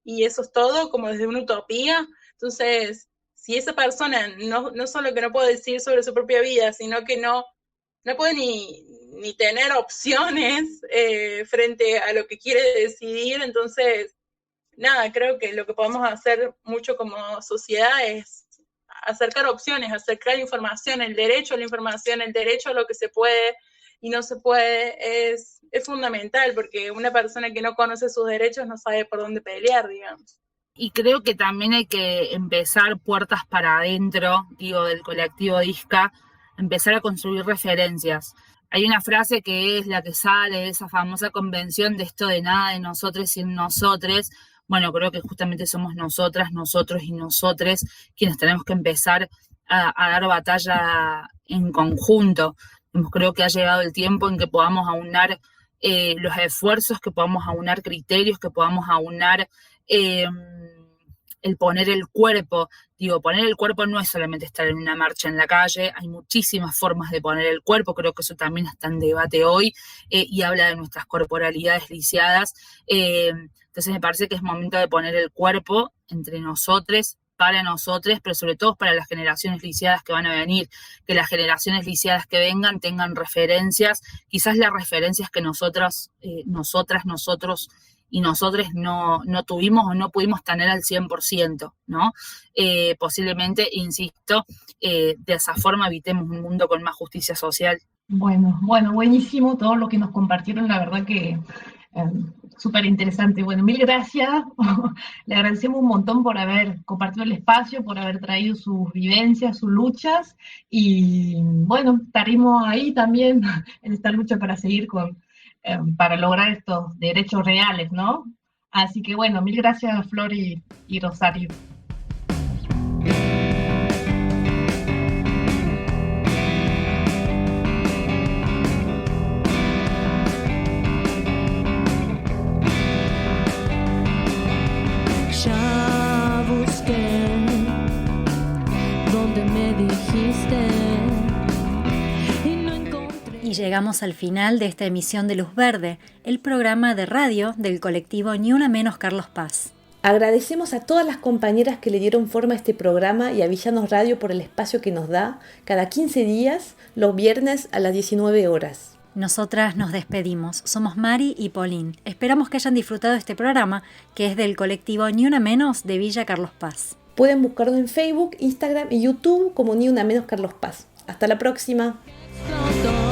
[SPEAKER 13] y eso es todo, como desde una utopía. Entonces, si esa persona no solo que no puede decidir sobre su propia vida, sino que no puede ni tener opciones frente a lo que quiere decidir, entonces, nada, creo que lo que podemos hacer mucho como sociedad es acercar opciones, acercar información, el derecho a la información, el derecho a lo que se puede y no se puede, es fundamental, porque una persona que no conoce sus derechos no sabe por dónde pelear, digamos.
[SPEAKER 12] Y creo que también hay que empezar puertas para adentro, del colectivo DISCA, empezar a construir referencias. Hay una frase que es la que sale de esa famosa convención de esto de nada de nosotros sin nosotres. Bueno, creo que justamente somos nosotras, nosotros y nosotres quienes tenemos que empezar a dar batalla en conjunto. Creo que ha llegado el tiempo en que podamos aunar los esfuerzos, que podamos aunar criterios, que podamos aunar el poner el cuerpo. Poner el cuerpo no es solamente estar en una marcha en la calle, hay muchísimas formas de poner el cuerpo, creo que eso también está en debate hoy, y habla de nuestras corporalidades lisiadas. Entonces me parece que es momento de poner el cuerpo entre nosotros, para nosotros, pero sobre todo para las generaciones lisiadas que van a venir, que las generaciones lisiadas que vengan tengan referencias, quizás las referencias que nosotros y nosotros no tuvimos o no pudimos tener al 100%, ¿no? Posiblemente, insisto, de esa forma evitemos un mundo con más justicia social.
[SPEAKER 11] Bueno, buenísimo todo lo que nos compartieron, la verdad que súper interesante. Bueno, mil gracias. Le agradecemos un montón por haber compartido el espacio, por haber traído sus vivencias, sus luchas, y bueno, estaremos ahí también en esta lucha para seguir para lograr estos derechos reales, ¿no? Así que bueno, mil gracias, Flor y Rosario.
[SPEAKER 1] Ya busqué donde me dijiste y no encontré.
[SPEAKER 2] Y llegamos al final de esta emisión de Luz Verde, el programa de radio del colectivo Ni Una Menos Carlos Paz.
[SPEAKER 3] Agradecemos a todas las compañeras que le dieron forma a este programa y a Villanos Radio por el espacio que nos da cada 15 días, los viernes a las 19 horas.
[SPEAKER 2] Nosotras nos despedimos. Somos Mari y Pauline. Esperamos que hayan disfrutado este programa, que es del colectivo Ni Una Menos de Villa Carlos Paz.
[SPEAKER 3] Pueden buscarlo en Facebook, Instagram y YouTube como Ni Una Menos Carlos Paz. Hasta la próxima.
[SPEAKER 1] Explotó.